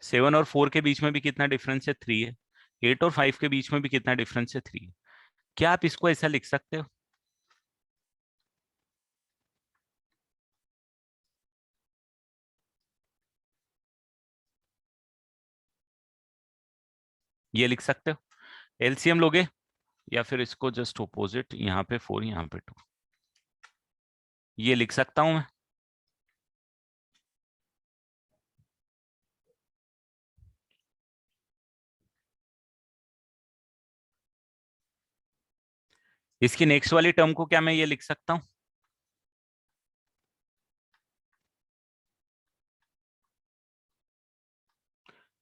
7 और 4 के बीच में भी कितना डिफरेंस है? 3 है। 8 और 5 के बीच में भी कितना डिफरेंस है? 3 है। क्या आप इसको ऐसा लिख सकते हो? ये लिख सकते हो? एलसीएम लोगे या फिर इसको जस्ट ऑपोजिट, यहाँ पे 4 यहाँ पे 2, ये लिख सकता हूं मैं? इसकी नेक्स्ट वाली टर्म को क्या मैं ये लिख सकता हूं?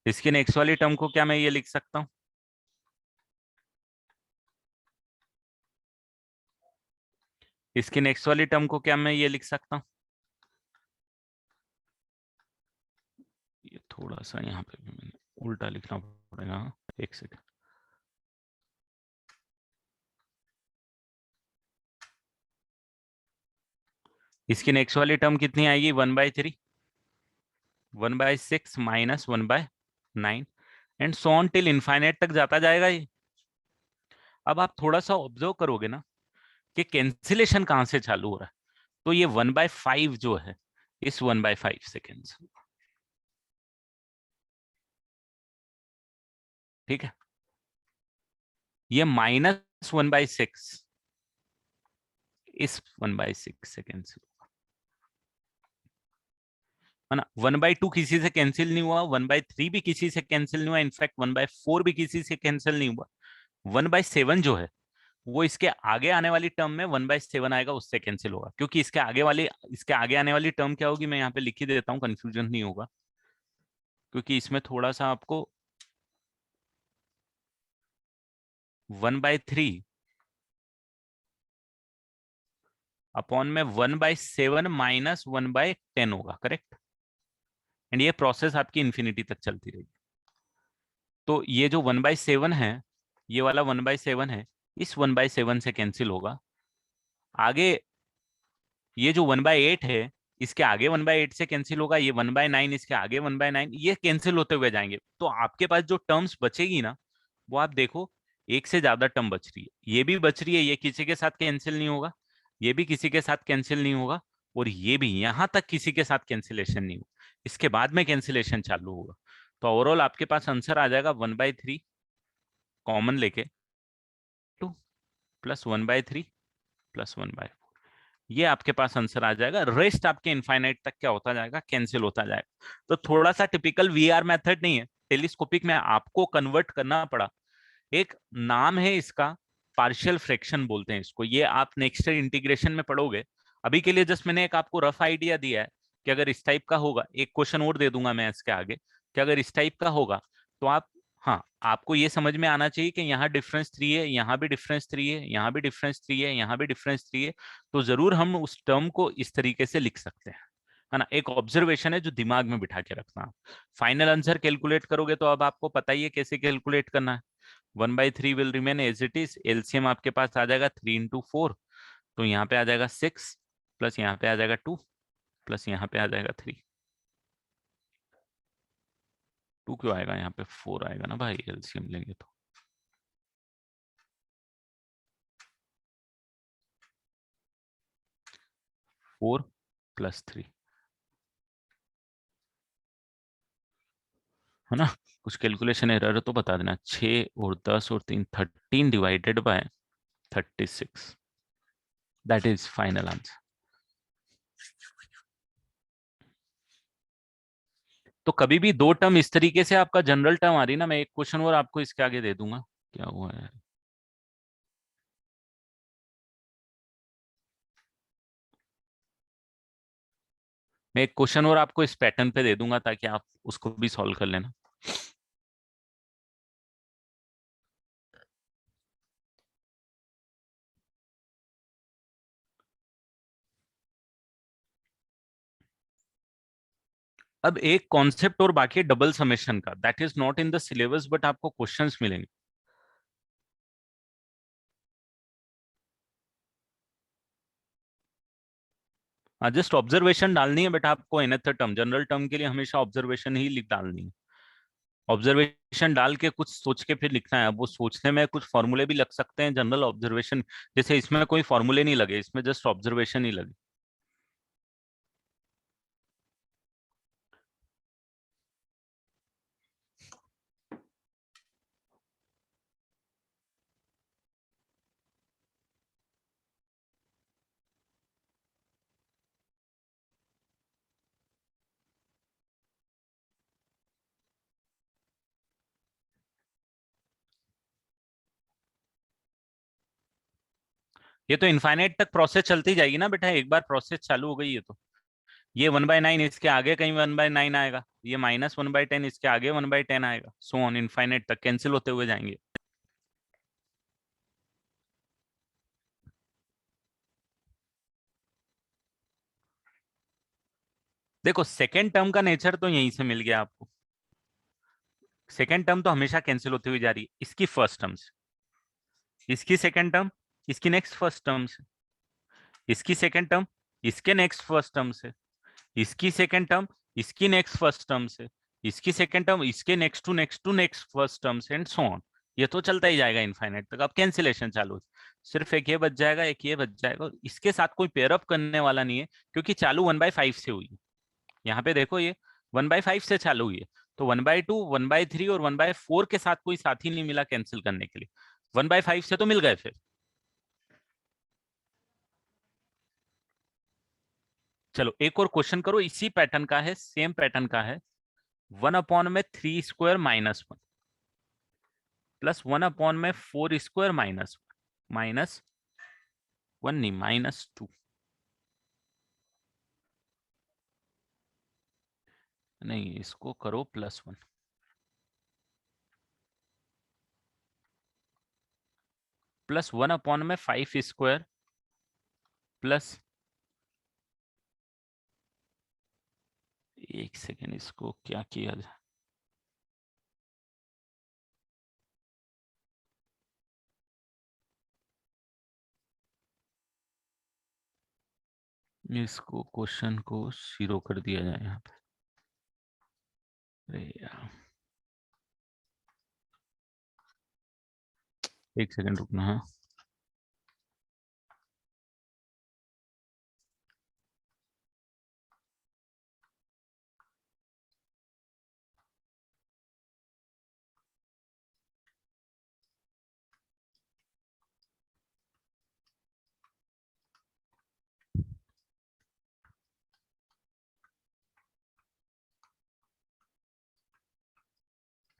इसकी नेक्स्ट वाली टर्म को क्या मैं ये लिख सकता हूं? इसकी नेक्स्ट वाली टर्म को क्या मैं ये लिख सकता हूं? ये थोड़ा सा यहाँ पे भी मैंने उल्टा लिखना पड़ेगा। एक सेकंड। इसकी नेक्स्ट वाली टर्म कितनी आएगी? 1/3, 1/6 minus 1/9, and so on till infinite तक जाता जाएगा ये। अब आप थोड़ा सा ऑब्जर्व करोगे ना कि कैंसिलेशन कहां से चालू हो रहा है। तो ये 1/5 जो है, इस 1/5 सेकेंड, ठीक है, ये -1/6 इस 1/6 सेकेंड से, है ना? 1/2 किसी से कैंसिल नहीं हुआ, 1/3 भी किसी से कैंसिल नहीं हुआ, इनफैक्ट 1/4 भी किसी से कैंसिल नहीं हुआ। 1/7 जो है वो इसके आगे आने वाली टर्म में 1/7 आएगा, उससे कैंसिल होगा, क्योंकि इसके आगे आने वाली टर्म क्या होगी, मैं यहाँ पे लिख ही देता हूँ, कंफ्यूजन नहीं होगा, क्योंकि इसमें थोड़ा सा आपको 1/3 अपॉन में 1/7 माइनस 1/10 होगा, करेक्ट? एंड ये प्रोसेस आपकी इंफिनिटी तक चलती रहेगी। तो ये जो 1/7 है, ये वाला 1/7 है, इस 1/7 से कैंसिल होगा। आगे ये जो 1/8 है, इसके आगे 1/8 से कैंसिल होगा, ये 1/9, इसके आगे 1/9, ये कैंसिल होते हुए जाएंगे। तो आपके पास जो टर्म्स बचेगी ना, वो आप देखो, एक से ज्यादा टर्म बच रही है। ये भी बच रही है, ये किसी के साथ कैंसिल नहीं होगा, ये भी किसी के साथ कैंसिल नहीं होगा, और ये भी यहां तक किसी के साथ कैंसिलेशन नहीं होगा। इसके बाद में कैंसिलेशन चालू होगा। तो ओवरऑल आपके पास आंसर आ जाएगा 1/3 कॉमन लेके 2 प्लस 1/3 प्लस 1/4, ये आपके पास आंसर आ जाएगा। रेस्ट आपके इनफाइनाइट तक क्या होता जाएगा? कैंसिल होता जाएगा। तो थोड़ा सा टिपिकल वीआर मेथड नहीं है, टेलीस्कोपिक में आपको कन्वर्ट करना पड़ा। एक नाम है इसका, पार्शियल फ्रैक्शन बोलते हैं इसको, ये आप नेक्स्ट इंटीग्रेशन में पढ़ोगे। अभी के लिए जस्ट मैंने एक आपको रफ आइडिया दिया है कि अगर इस टाइप का होगा, एक क्वेश्चन और दे दूंगा मैं इसके आगे, कि अगर इस टाइप का होगा तो आप हाँ, आपको ये समझ में आना चाहिए कि यहाँ डिफरेंस 3 है, यहाँ भी डिफरेंस 3 है, यहाँ भी डिफरेंस 3 है, यहाँ भी डिफरेंस 3 है, तो जरूर हम उस टर्म को इस तरीके से लिख सकते हैं, है ना। एक ऑब्जर्वेशन है जो दिमाग में बिठा के रखना। फाइनल आंसर कैलकुलेट करोगे तो अब आपको पता ही है कैसे कैलकुलेट करना है। 1/3 will remain as it is, LCM आपके पास आ जाएगा 3 into 4, तो यहाँ पे आ जाएगा 6, प्लस यहाँ पे आ जाएगा 2, प्लस यहाँ पे आ जाएगा 3। 2 क्यों आएगा, यहाँ पे 4 आएगा ना भाई, एलसीएम लेंगे तो। 4 + 3, है ना। कुछ कैलकुलेशन एरर तो बता देना। 6 और 10 और 3, 13 / 36, दैट इज फाइनल आंसर। तो कभी भी दो टर्म इस तरीके से आपका जनरल टर्म आ रही ना, मैं एक क्वेश्चन और आपको इसके आगे दे दूंगा। क्या हुआ है, मैं एक क्वेश्चन और आपको इस पैटर्न पे दे दूंगा ताकि आप उसको भी सॉल्व कर लेना। अब एक कॉन्सेप्ट और बाकी डबल समेशन का, that is not in the syllabus but आपको क्वेश्चंस मिलेंगे। हाँ, जस्ट ऑब्जर्वेशन डालनी है बेटा आपको। nth टर्म, जनरल टर्म के लिए हमेशा ऑब्जर्वेशन ही लिख डालनी है। ऑब्जर्वेशन डाल के कुछ सोच के फिर लिखना है। अब वो सोचने में कुछ फॉर्मूले भी लग सकते हैं, जनरल ऑब्जर्वेशन जैसे इसमें कोई फॉर्मूले नहीं लगे, इसमें जस्ट ऑब्जर्वेशन ही लगे। ये तो इनफाइनाइट तक प्रोसेस चलती जाएगी ना बेटा, एक बार प्रोसेस चालू हो गई है तो। ये 1/9 इसके आगे कहीं 1/9 आएगा, ये -1/10 इसके आगे 1/10 आएगा, सो ऑन इनफाइनाइट तक कैंसिल होते हुए जाएंगे। देखो सेकेंड टर्म का नेचर तो यहीं से मिल गया आपको। सेकेंड टर्म तो हमेशा कैंसिल होती हुई जा रही है, इसकी फर्स्ट टर्म से, इसकी सेकेंड टर्म, इसकी नेक्स्ट फर्स्ट टर्म से, इसकी सेकेंड टर्म, इसके नेक्स्ट फर्स्ट टर्म से, इसकी सेकेंड टर्म, इसकी नेक्स्ट फर्स्ट टर्म से, इसकी सेकेंड टर्म, इसके नेक्स्ट फर्स्ट टर्म से, एंड सो ऑन। ये तो चलता ही जाएगा इनफाइनाइट तक। अब कैंसिलेशन चालू है। सिर्फ एक ये बच जाएगा, एक ये बच जाएगा, और इसके साथ कोई पेयरअप करने वाला नहीं है, क्योंकि चालू 1/5 से हुई है। यहाँ पे देखो ये 1/5 से चालू हुई है, तो 1/2, 1/3 और 1/4 के साथ कोई साथी नहीं मिला कैंसिल करने के लिए। 1/5 से तो मिल गए फिर। चलो एक और क्वेश्चन करो, इसी पैटर्न का है, सेम पैटर्न का है। 1/3² - 1 प्लस 1/4² -1 नहीं, -2। नहीं, इसको करो +1, प्लस 1/5² प्लस, एक सेकेंड, इसको क्या किया जाए, इसको क्वेश्चन को 0 कर दिया जाए यहाँ पे। अरे यार, एक सेकेंड रुकना है।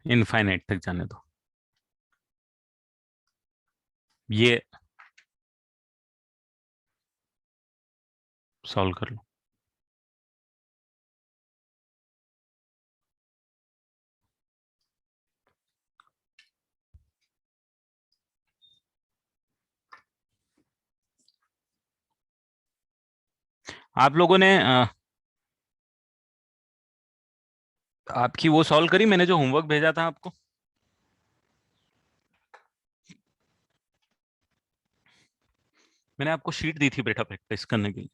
इनफाइनाइट तक जाने दो, ये सॉल्व कर लो। आप लोगों ने आपकी वो सॉल्व करी, मैंने जो होमवर्क भेजा था आपको? मैंने आपको शीट दी थी बेटा प्रैक्टिस करने के लिए।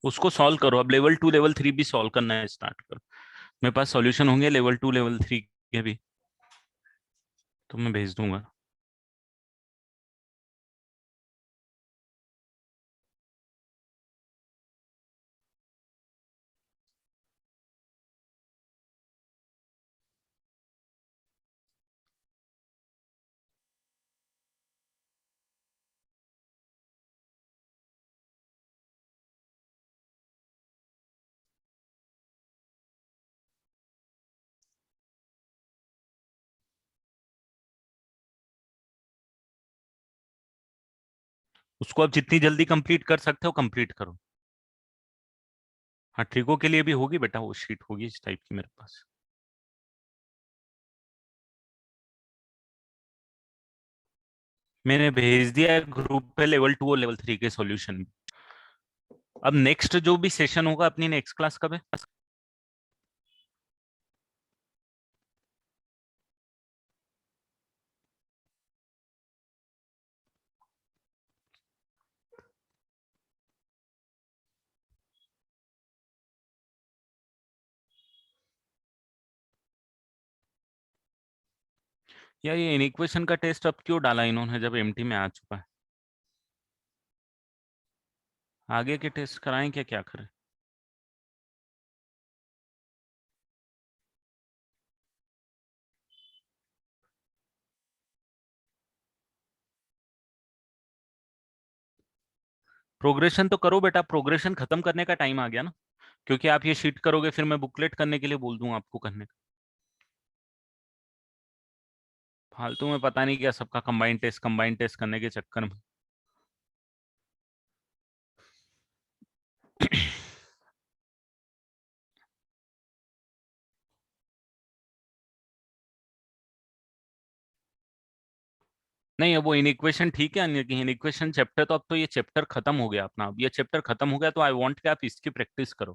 उसको सॉल्व करो, अब लेवल 2 लेवल 3 भी सॉल्व करना है, स्टार्ट करो। मेरे पास सॉल्यूशन होंगे लेवल 2 लेवल 3 के भी, तो मैं भेज दूंगा। उसको आप जितनी जल्दी कंप्लीट कर सकते हो कंप्लीट करो। हाँ, ट्रिको के लिए भी होगी बेटा, वो शीट होगी इस टाइप की मेरे पास। मैंने भेज दिया है ग्रुप पे लेवल 2 और लेवल 3 के सॉल्यूशन। अब नेक्स्ट जो भी सेशन होगा अपनी नेक्स्ट क्लास कब है? या ये इनइक्वेशन का टेस्ट अब क्यों डाला इन्होंने जब एमटी में आ चुका है? आगे के टेस्ट कराएं क्या, क्या करें? प्रोग्रेशन तो करो बेटा, प्रोग्रेशन खत्म करने का टाइम आ गया ना, क्योंकि आप ये शीट करोगे फिर मैं बुकलेट करने के लिए बोल दूंगा आपको करने का। फालतू में पता नहीं क्या सबका कंबाइंड टेस्ट करने के चक्कर में। नहीं, अब वो इनइक्वेशन ठीक है, इनइक्वेशन चैप्टर तो अब तो ये चैप्टर खत्म हो गया अपना, अब ये चैप्टर खत्म हो गया तो आई वांट कि आप इसकी प्रैक्टिस करो,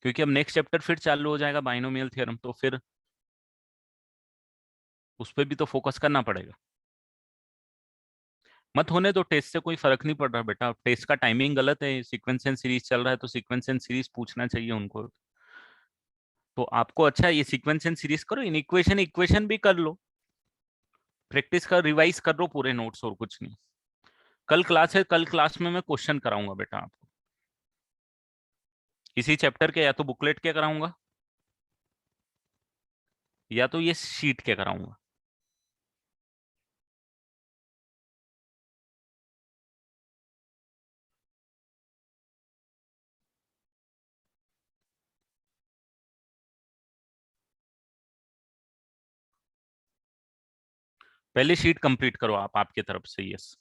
क्योंकि अब नेक्स्ट चैप्टर फिर चालू हो जाएगा बाइनोमियल थ्योरम, तो फिर उस पर भी तो फोकस करना पड़ेगा। मत होने दो, टेस्ट से कोई फर्क नहीं पड़ रहा बेटा, टेस्ट का टाइमिंग गलत है, सीक्वेंस एंड सीरीज चल रहा है तो सीक्वेंस एंड सीरीज पूछना चाहिए उनको। तो आपको अच्छा ये सीक्वेंस एंड सीरीज करो, इन इक्वेशन इक्वेशन भी कर लो, प्रैक्टिस कर, रिवाइज कर लो पूरे नोट्स, और कुछ नहीं। कल क्लास है, कल क्लास में मैं क्वेश्चन कराऊंगा बेटा आपको, इसी चैप्टर के, या तो बुकलेट के कराऊंगा या तो ये शीट के कराऊंगा। पहले शीट कंप्लीट करो आप आपके तरफ से, यस।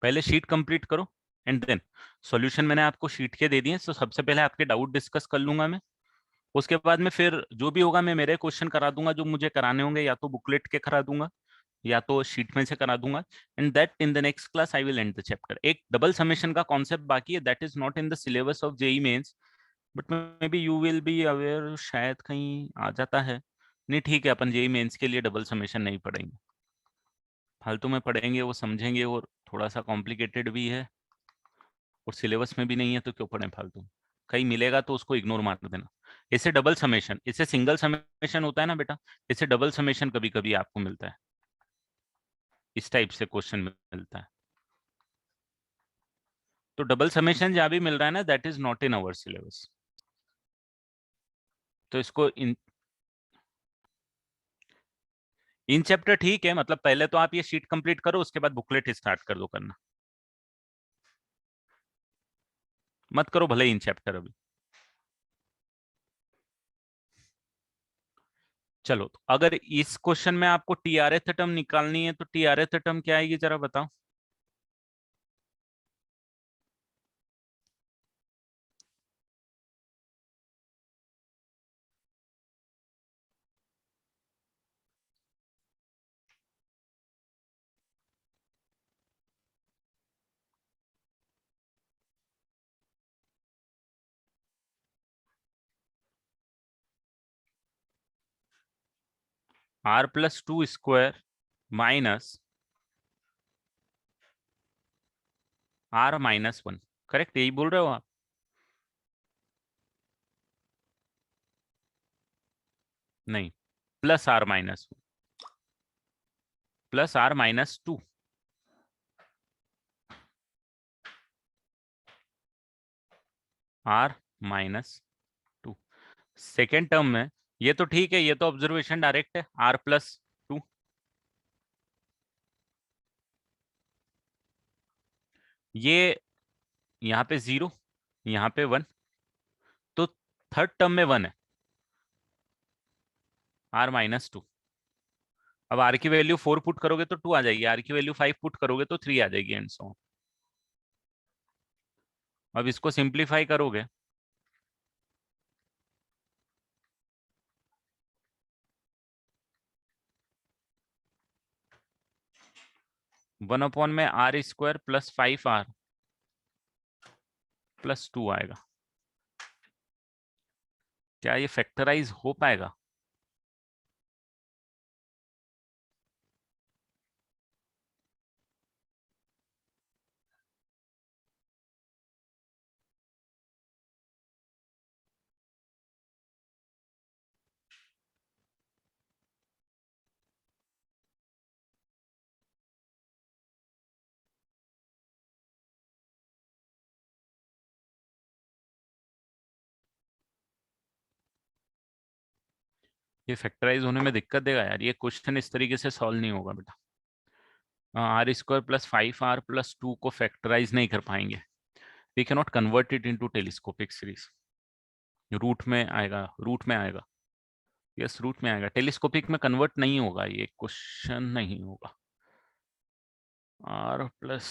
पहले शीट कंप्लीट करो एंड देन सॉल्यूशन मैंने आपको शीट के दे दिए, तो सबसे पहले आपके डाउट डिस्कस कर लूंगा मैं, उसके बाद में फिर जो भी होगा मैं मेरे क्वेश्चन करा दूंगा जो मुझे कराने होंगे, या तो बुकलेट के करा दूंगा या तो शीट में से करा दूंगा। And that in the next class I will end the chapter. एक डबल समेशन का कॉन्सेप्ट बाकी है, that is not in the syllabus of JEE Mains, but maybe you will be aware, शायद कहीं आ जाता है। नहीं ठीक है, अपन जेई मेंस के लिए डबल समेशन नहीं पढ़ेंगे, फालतू में पढ़ेंगे, वो समझेंगे और थोड़ा सा कॉम्प्लिकेटेड भी है, और सिलेबस में भी नहीं है तो क्यों पढ़ें फालतू। कहीं मिलेगा तो उसको इग्नोर मार देना। इसे डबल समेशन, इसे सिंगल समेशन होता है ना बेटा, इसे डबल समेशन कभी कभी आपको मिलता है, इस टाइप से क्वेश्चन मिलता है। तो डबल समेशन जहां भी मिल रहा है ना, that is not in our syllabus. तो इसको इन चैप्टर ठीक है, मतलब पहले तो आप ये शीट कंप्लीट करो, उसके बाद बुकलेट स्टार्ट कर दो करना। मत करो भले इन चैप्टर अभी। चलो तो अगर इस क्वेश्चन में आपको टीआरएथ टर्म निकालनी है तो टीआरएथ टर्म क्या आएगी जरा बताओ। r+2 square minus r-1। Correct, यही बोल रहे हो आप? नहीं, +r-2 r-2 सेकेंड टर्म में। ये तो ठीक है, ये तो ऑब्जर्वेशन डायरेक्ट है, r+2। ये यहाँ पे 0, यहाँ पे 1, तो थर्ड टर्म में 1 है, r-2। अब r की वैल्यू 4 पुट करोगे तो 2 आ जाएगी, r की वैल्यू 5 पुट करोगे तो 3 आ जाएगी, एंड सो। अब इसको सिंप्लीफाई करोगे 1 में r² + 5r+2 आएगा। क्या ये फैक्टराइज हो पाएगा? ये फैक्टराइज होने में दिक्कत देगा यार, ये क्वेश्चन इस तरीके से सॉल्व नहीं होगा बेटा। r² + 5r+2 को फैक्टराइज नहीं कर पाएंगे। We can not convert it into telescopic series. Root में आएगा। यस, रूट में आएगा, टेलीस्कोपिक में कन्वर्ट नहीं होगा, ये क्वेश्चन नहीं होगा। r प्लस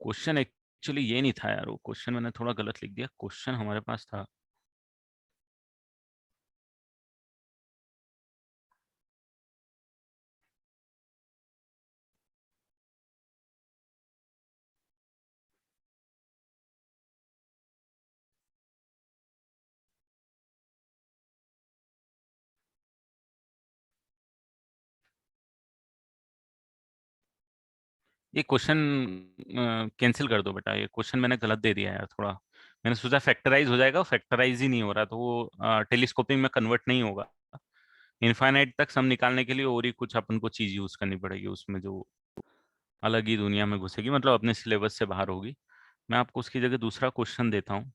क्वेश्चन एक्चुअली ये नहीं था यार, वो क्वेश्चन मैंने थोड़ा गलत लिख दिया, क्वेश्चन हमारे पास था। ये क्वेश्चन कैंसिल कर दो बेटा, ये क्वेश्चन मैंने गलत दे दिया यार थोड़ा। मैंने सोचा फैक्टराइज हो जाएगा, फैक्टराइज ही नहीं हो रहा, तो वो टेलीस्कोपिंग में कन्वर्ट नहीं होगा। इनफाइनाइट तक सम निकालने के लिए और ही कुछ अपन को चीज यूज करनी पड़ेगी उसमें, जो अलग ही दुनिया में घुसेगी, मतलब अपने सिलेबस से बाहर होगी। मैं आपको उसकी जगह दूसरा क्वेश्चन देता हूँ।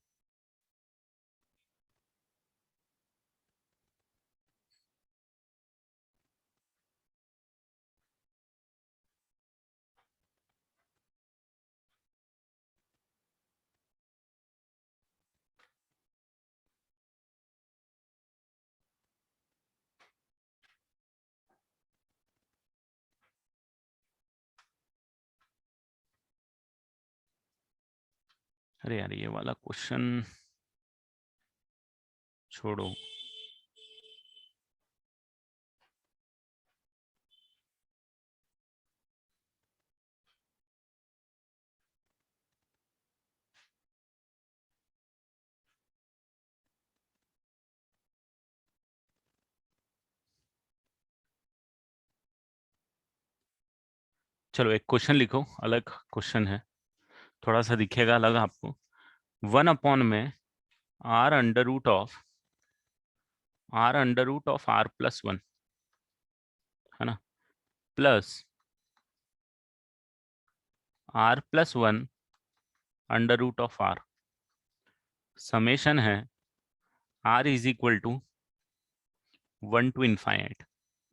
अरे यार, ये वाला क्वेश्चन छोड़ो। चलो एक क्वेश्चन लिखो, अलग क्वेश्चन है, थोड़ा सा दिखेगा अलग आपको। 1 में r√r+1, है ना, प्लस r+1 √r। समेशन है r = 1 to ∞।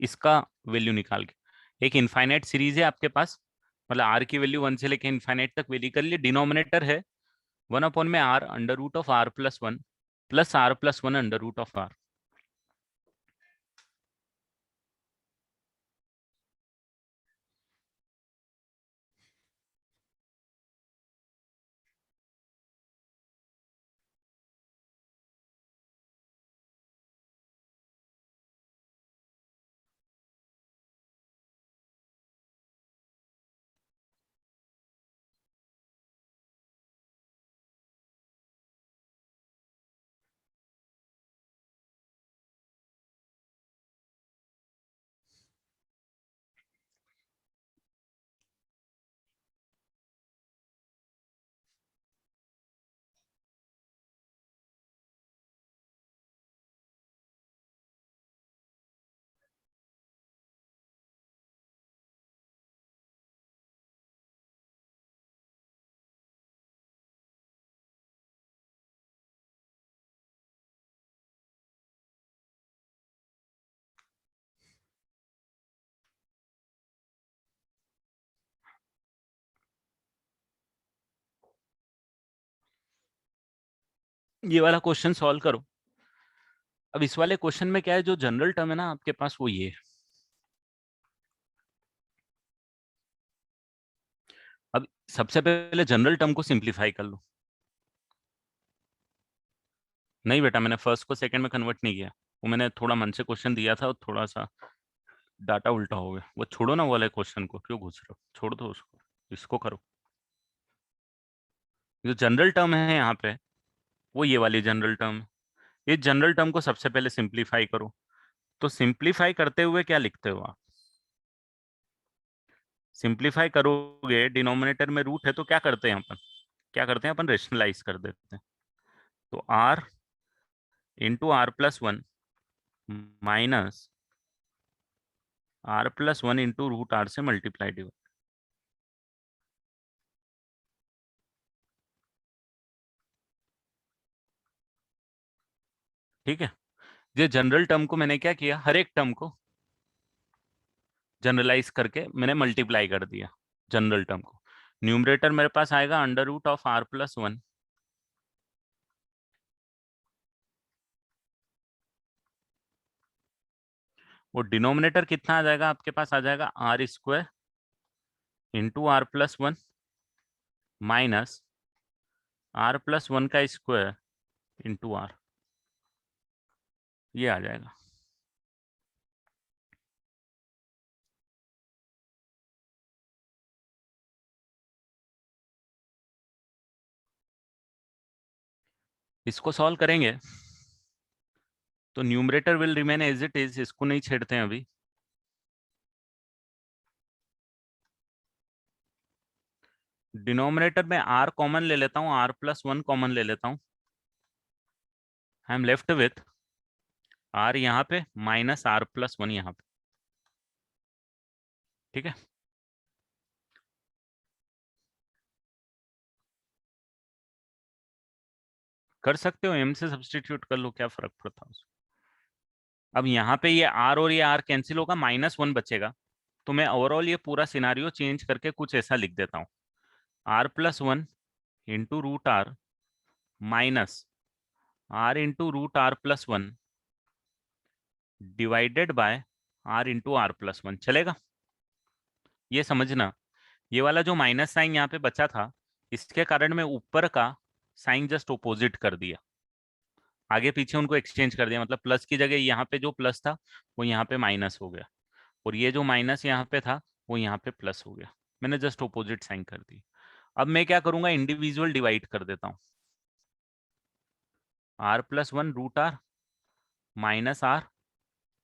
इसका वैल्यू निकाल के। एक इनफाइनाइट सीरीज है आपके पास, मतलब आर की वैल्यू 1 से लेके इनफाइनाइट तक वैल्यू कर लिए। डिनोमिनेटर है 1 में r under root of r plus one plus r plus one under root of r. ये वाला क्वेश्चन सॉल्व करो। अब इस वाले क्वेश्चन में क्या है, जो जनरल टर्म है ना आपके पास वो ये है। अब सबसे पहले जनरल टर्म को सिंप्लीफाई कर लो। नहीं बेटा, मैंने फर्स्ट को सेकंड में कन्वर्ट नहीं किया, वो मैंने थोड़ा मन से क्वेश्चन दिया था और थोड़ा सा डाटा उल्टा हो गया। वो छोड़ो ना, वो वाले क्वेश्चन को क्यों घुस रहे हो, छोड़ दो उसको, इसको करो। जो जनरल टर्म है यहाँ पे वो ये वाली जनरल टर्म है। इस जनरल टर्म को सबसे पहले सिंप्लीफाई करो। तो सिंप्लीफाई करते हुए क्या लिखते हो आप? सिंप्लीफाई करोगे, डिनोमिनेटर में रूट है तो क्या करते हैं अपन, क्या करते हैं अपन, रेशनलाइज कर देते हैं। तो r into r plus one minus r plus one into root r से मल्टीप्लाई डिवाइड। ठीक है। ये जनरल टर्म को मैंने क्या किया, हर एक टर्म को जनरलाइज करके मैंने मल्टीप्लाई कर दिया जनरल टर्म को। न्यूमरेटर मेरे पास आएगा under root of r plus one, वो डिनोमिनेटर कितना आ जाएगा आपके पास, आ जाएगा r square into r plus one minus r plus one का स्क्वायर इंटू आर, ये आ जाएगा। इसको सॉल्व करेंगे तो numerator will remain as it is, इसको नहीं छेड़ते हैं अभी। डिनोमिनेटर में आर कॉमन ले लेता हूँ, आर प्लस वन कॉमन ले लेता हूँ। I am left with r यहाँ पे माइनस आर प्लस वन यहाँ पे। ठीक है। कर सकते हो, एम से सब्सटीट्यूट कर लो, क्या फर्क पड़ता है उसमें। अब यहाँ पे ये आर और ये आर कैंसिल होगा, माइनस वन बचेगा। तो मैं ओवरऑल ये पूरा सिनारियो चेंज करके कुछ ऐसा लिख देता हूँ, r plus one into root r minus r into root r plus one divided by r into r plus one. चलेगा? ये समझना, ये वाला जो माइनस साइन यहाँ पे बचा था, इसके कारण मैं ऊपर का साइन जस्ट ऑपोजिट कर दिया, आगे पीछे उनको एक्सचेंज कर दिया। मतलब प्लस की जगह यहाँ पे जो प्लस था वो यहाँ पे माइनस हो गया, और ये जो माइनस यहाँ पे था वो यहाँ पे प्लस हो गया। मैंने जस्ट ऑपोजिट साइन कर दी। अब मैं क्या करूंगा, इंडिविजुअल डिवाइड कर देता हूँ। R plus one root r minus r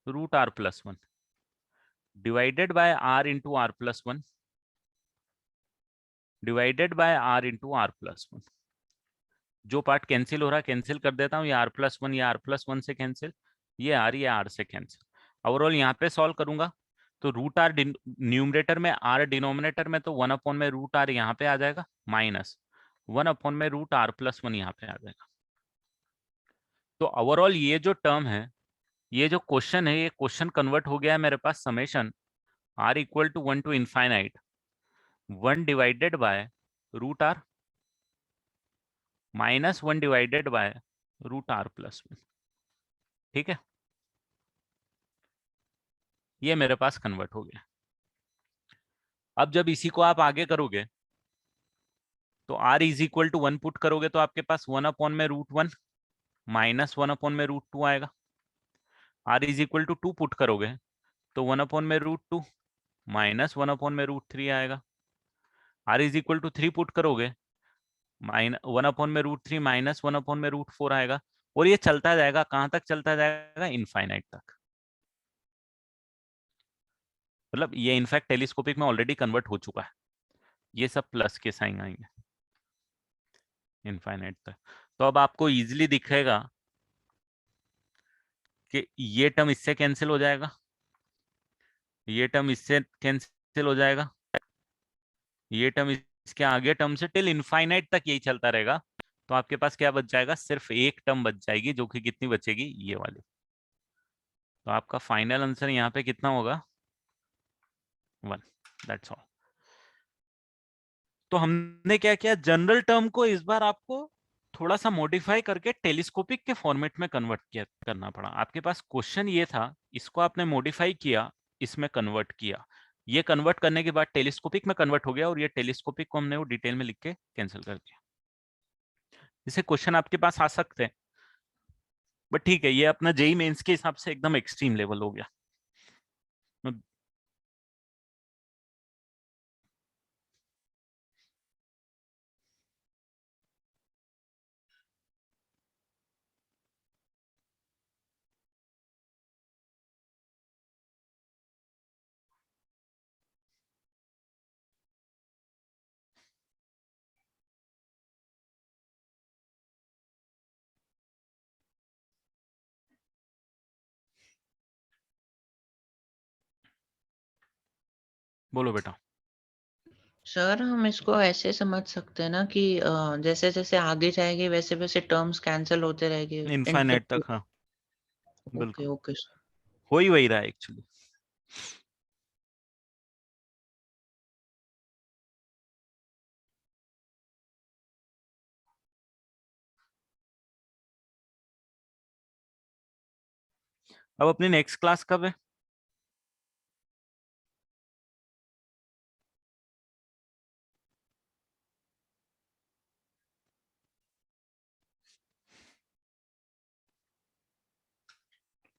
root r plus one divided by r into r plus one divided by r into r plus one. जो पार्ट कैंसिल हो रहा है कैंसिल कर देता हूँ, ये आर प्लस वन, ये r plus one से कैंसिल, ये आर से कैंसिल। ओवरऑल यहाँ पे सॉल्व करूंगा तो रूट आर न्यूमरेटर में, आर डिनोमिनेटर में, तो वन अपॉन में रूट आर यहाँ पे आ जाएगा माइनस वन अपॉन में रूट आर प्लस वन यहाँ पे आ जाएगा। तो ओवरऑल ये जो टर्म है ये जो क्वेश्चन है, ये क्वेश्चन कन्वर्ट हो गया है मेरे पास summation r equal to 1 to infinite 1 divided by root r minus 1 divided by root r plus 1। ठीक है, ये मेरे पास कन्वर्ट हो गया। अब जब इसी को आप आगे करोगे तो r is equal to 1 put करोगे तो आपके पास 1 अपॉन में रूट 1 माइनस 1 अपॉन में रूट 2 आएगा। r is equal to 2 put करोगे तो 1 अपॉन में रूट 2 माइनस 1 अपॉन में रूट 3 आएगा। r is equal to 3 put करोगे माइन 1 अपॉन में रूट 3 माइनस 1 अपॉन में रूट 4 आएगा। और ये चलता जाएगा, कहां तक चलता जाएगा? इनफाइनाइट तक। मतलब ये इनफैक्ट टेलीस्कोपिक में ऑलरेडी कन्वर्ट हो चुका है, ये सब प्लस के साइन आएंगे इनफाइनाइट तक। तो अब आपको इजीली दिखेगा कि ये टर्म इससे कैंसिल हो जाएगा, ये टर्म इससे कैंसिल हो जाएगा, ये टर्म इसके आगे टर्म से टिल इनफाइनाइट तक यही चलता रहेगा। तो आपके पास क्या बच जाएगा? सिर्फ एक टर्म बच जाएगी, जो कि कितनी बचेगी? ये वाली। तो आपका फाइनल आंसर यहाँ पे कितना होगा? 1। That's all. तो हमने क्या किया, जनरल टर्म को इस बार आपको थोड़ा सा मॉडिफाई करके टेलीस्कोपिक के फॉर्मेट में कन्वर्ट किया करना पड़ा। आपके पास क्वेश्चन ये था, इसको आपने मॉडिफाई किया, इसमें कन्वर्ट किया, ये कन्वर्ट करने के बाद टेलीस्कोपिक में कन्वर्ट हो गया, और ये टेलीस्कोपिक को हमने वो डिटेल में लिख के कैंसिल कर दिया। इसे क्वेश्चन आपके पास आ सकते हैं, बट ठीक है, ये अपना जेई मेंस के हिसाब से एकदम एक्सट्रीम लेवल हो गया। बोलो बेटा। सर हम इसको ऐसे समझ सकते हैं ना कि जैसे जैसे आगे जाएंगे वैसे वैसे टर्म्स कैंसिल होते रहेंगे इनफाइनाइट तक, इनफिनिटी। हाँ ओके बिल्कुल, ओके सर। हो ही वही रहा है एक्चुअली। अब अपनी नेक्स्ट क्लास कब है?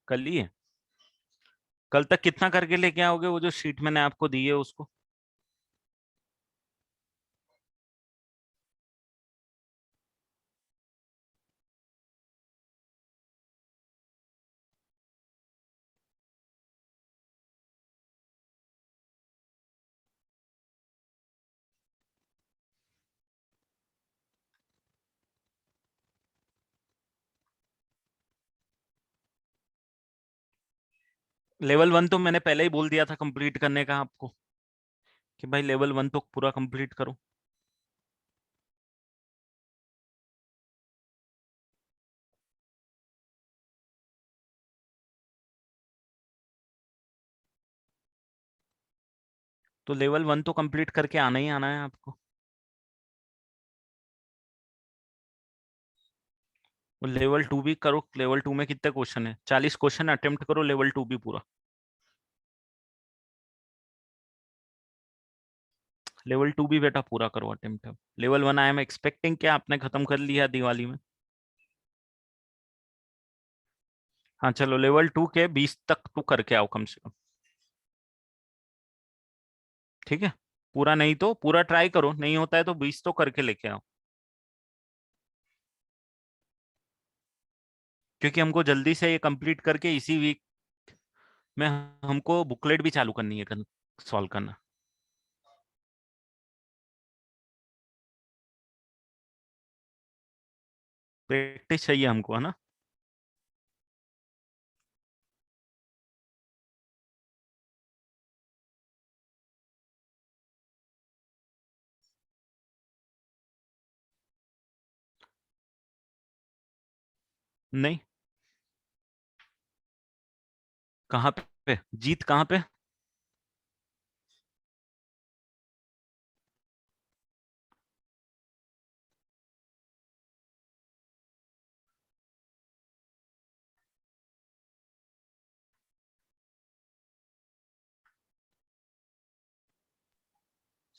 कल ही है? कल तक कितना करके लेके आओगे वो जो शीट मैंने आपको दी है उसको? लेवल 1 तो मैंने पहले ही बोल दिया था कंप्लीट करने का आपको, कि भाई लेवल 1 तो पूरा कंप्लीट करो। तो लेवल 1 तो कंप्लीट करके आना ही आना है आपको। और लेवल 2 भी करो। लेवल 2 में कितने क्वेश्चन है? 40 क्वेश्चन अटेम्प्ट करो, लेवल 2 भी पूरा। लेवल 2 भी बेटा पूरा करो attempt. Level 1 I am expecting कि आपने खत्म कर लिया दिवाली में। हाँ चलो, लेवल 2 के 20 तक तो करके आओ कम से कम। ठीक है, पूरा नहीं तो पूरा ट्राई करो, नहीं होता है तो 20 तो करके लेके आओ, क्योंकि हमको जल्दी से ये कंप्लीट करके इसी वीक में हमको बुकलेट भी चालू करनी है, सॉल्व करना। प्रैक्टिस चाहिए हमको, है ना? नहीं, कहाँ पे जीत, कहाँ पे?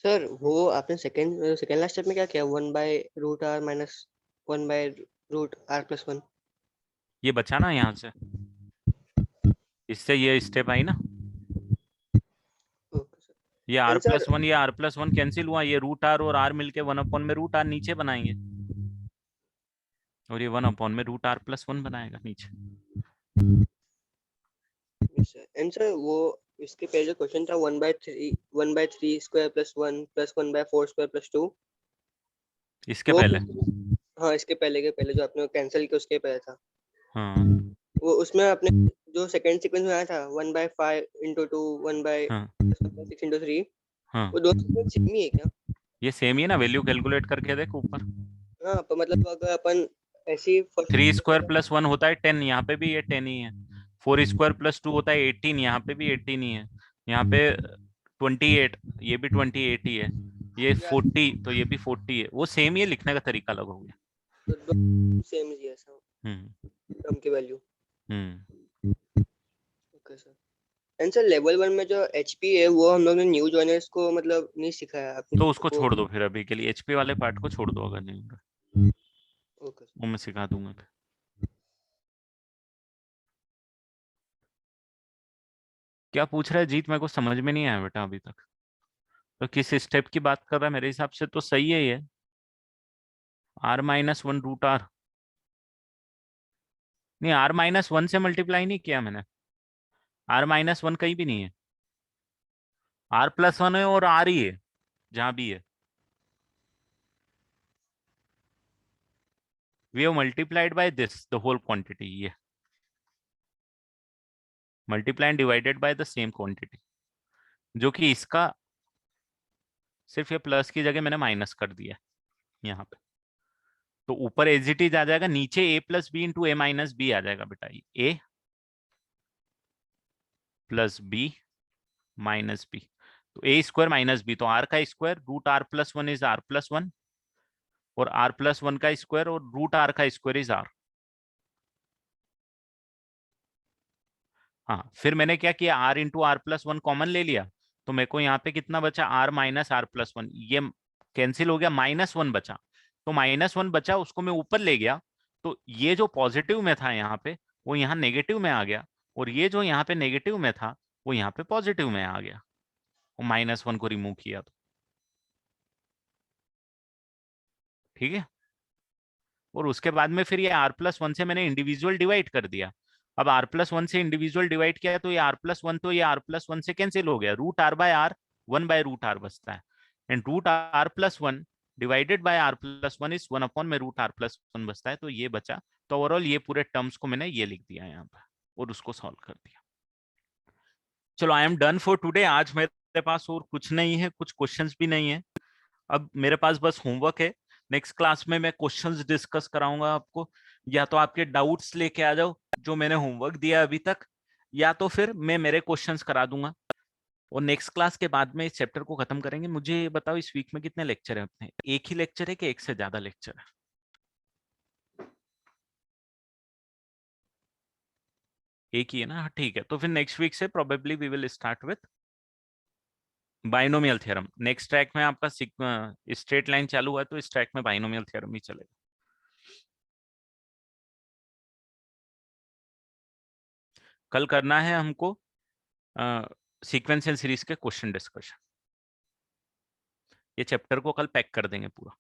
सर वो आपने सेकंड लास्ट स्टेप में क्या किया, 1/√r माइनस 1/√r+1। ये बचा ना यहाँ से, इससे ये स्टेप आई ना, ओके सर। ये r and sir plus one ये आर प्लस वन कैंसिल हुआ, ये रूट आर और आर मिलके 1 अपॉन में रूट आर नीचे बनाएंगे, और ये 1 अपॉन में रूट आर प्लस वन बनाएगा नीचे। एंड सर वो इसके पहले जो क्वेश्चन था 1/3 प्लस 1/4 2, इसके वो पहले, हाँ इसके पहले के पहले जो आपने कैंसिल किया उसके पहले था, हाँ वो उसमें आपने जो सेकंड सीक्वेंस में आया था 1/5 × 2 हाँ 1/6 × 3, हाँ, वो दोनों सीक्वेंस सेम ही है क्या? ये सेम ही है ना, वैल्यू कैलकुलेट करके देख ऊपर। हाँ पर मतलब अगर अपन ऐसी three first square plus one होता है 10, यहाँ पे भी ये 10 ही है। 4 स्क्वायर प्लस 2 होता है 18, यहाँ पे भी 18 ही है। यहाँ पे 28, ये भी 28 ही है। ये 40, तो ये भी 40 है। वो सेम ही है, लिखने का तरीका अलग हो गया। तो सेम ही है सर हम्म टर्म की value. Hmm. Okay sir. And sir level 1 में जो एचपी है वो हम लोग ने न्यू जॉइनर्स को मतलब नहीं सिखाया आपने तो उसको वो। छोड़ दो फिर, अभी के लिए एचपी वाले पार्ट को छोड़ दो, अगर नहीं होगा ओके सर। वो मैं सिखा दूंगा फिर। क्या पूछ रहा है जीत, मेरे को समझ में नहीं आया बेटा अभी तक। तो किस स्टेप की बात कर रहा है? मेरे हिसाब से तो सही है ये, r-1 √r। नहीं, r-1 से मल्टीप्लाई नहीं किया मैंने, r-1 कहीं भी नहीं है, r+1 है और r ही है जहां भी है। We have multiplied by this the whole quantity, ये multiply and divided by the same quantity, जो कि इसका सिर्फ ये प्लस की जगह मैंने माइनस कर दिया यहाँ पे। तो ऊपर एज इट इज आ जाएगा, नीचे a+b × a-b आ जाएगा बेटा, a plus b minus b. तो a² माइनस बी, तो r का स्क्वायर √r+1 इज r+1, और r+1 का स्क्वायर और √r का स्क्वायर इज r। हाँ, फिर मैंने क्या किया, r × r+1 कॉमन ले लिया, तो मेरे को यहाँ पे कितना बचा, r-r+1, ये कैंसिल हो गया, -1 बचा। तो -1 बचा, उसको मैं ऊपर ले गया, तो ये जो पॉजिटिव में था यहाँ पे, वो यहाँ नेगेटिव में आ गया, और ये जो यहाँ पे नेगेटिव में था वो यहाँ पे पॉजिटिव में आ गया, वो -1 को रिमूव किया तो। ठीक है, और उसके बाद में फिर ये r+1 से मैंने इंडिविजुअल डिवाइड कर दिया। अब r+1 से इंडिविजुअल डिवाइड किया तो ये r+1, तो ये r+1 से कैंसिल हो गया, √r/r 1/√r बचता है, and √r+1 divided by r+1 is 1 upon में √r+1 बचता है, तो ये बचा। तो ओवरऑल ये पूरे टर्म्स को मैंने ये लिख दिया यहाँ पर, और उसको सॉल्व कर दिया। चलो, I am done for today. आज मेरे पास और कुछ नहीं है, कुछ क्वेश्चंस भी नहीं है, अब मेरे पास बस होमवर्क है। नेक्स्ट क्लास में मैं क्वेश्चंस डिस्कस कराऊंगा आपको, या तो आपके डाउट्स लेके आ जाओ जो मैंने होमवर्क दिया अभी तक, या तो फिर मैं मेरे क्वेश्चंस करा दूंगा, और नेक्स्ट क्लास के बाद में इस चैप्टर को खत्म करेंगे। मुझे ये बताओ, इस वीक में कितने लेक्चर है अपने? एक ही लेक्चर है कि एक से ज्यादा लेक्चर है? एक ही है ना, हाँ, ठीक है। तो फिर नेक्स्ट वीक से probably we will start with binomial theorem. Next track में आपका स्ट्रेट लाइन चालू हुआ है, तो इस ट्रैक में बाइनोमियल थ्योरम ही चलेगा। कल करना है हमको सीक्वेंशियल सीरीज के क्वेश्चन डिस्कशन। ये चैप्टर को कल पैक कर देंगे पूरा।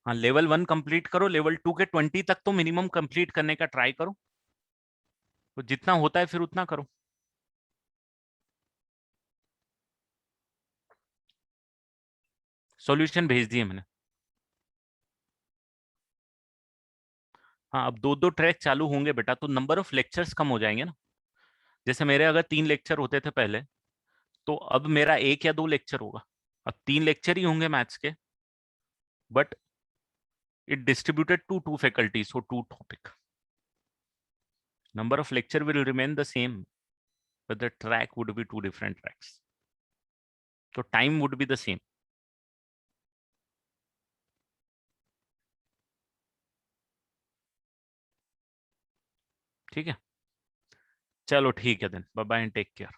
हाँ, लेवल 1 कंप्लीट करो, लेवल 2 के 20 तक तो मिनिमम कंप्लीट करने का ट्राई करो, तो जितना होता है फिर उतना करो। सॉल्यूशन भेज दिए मैंने। हाँ, अब 2-2 ट्रैक चालू होंगे बेटा, तो नंबर ऑफ लेक्चर्स कम हो जाएंगे ना। जैसे मेरे अगर 3 लेक्चर होते थे पहले, तो अब मेरा 1 या 2 लेक्चर होगा, अब 3 लेक्चर ही होंगे मैथ्स के, but it distributed to 2 faculties, so 2 topic. Number of lecture will remain the same, but the track would be 2 different tracks. So time would be the same. ठीक है, चलो ठीक है, then bye bye and take care.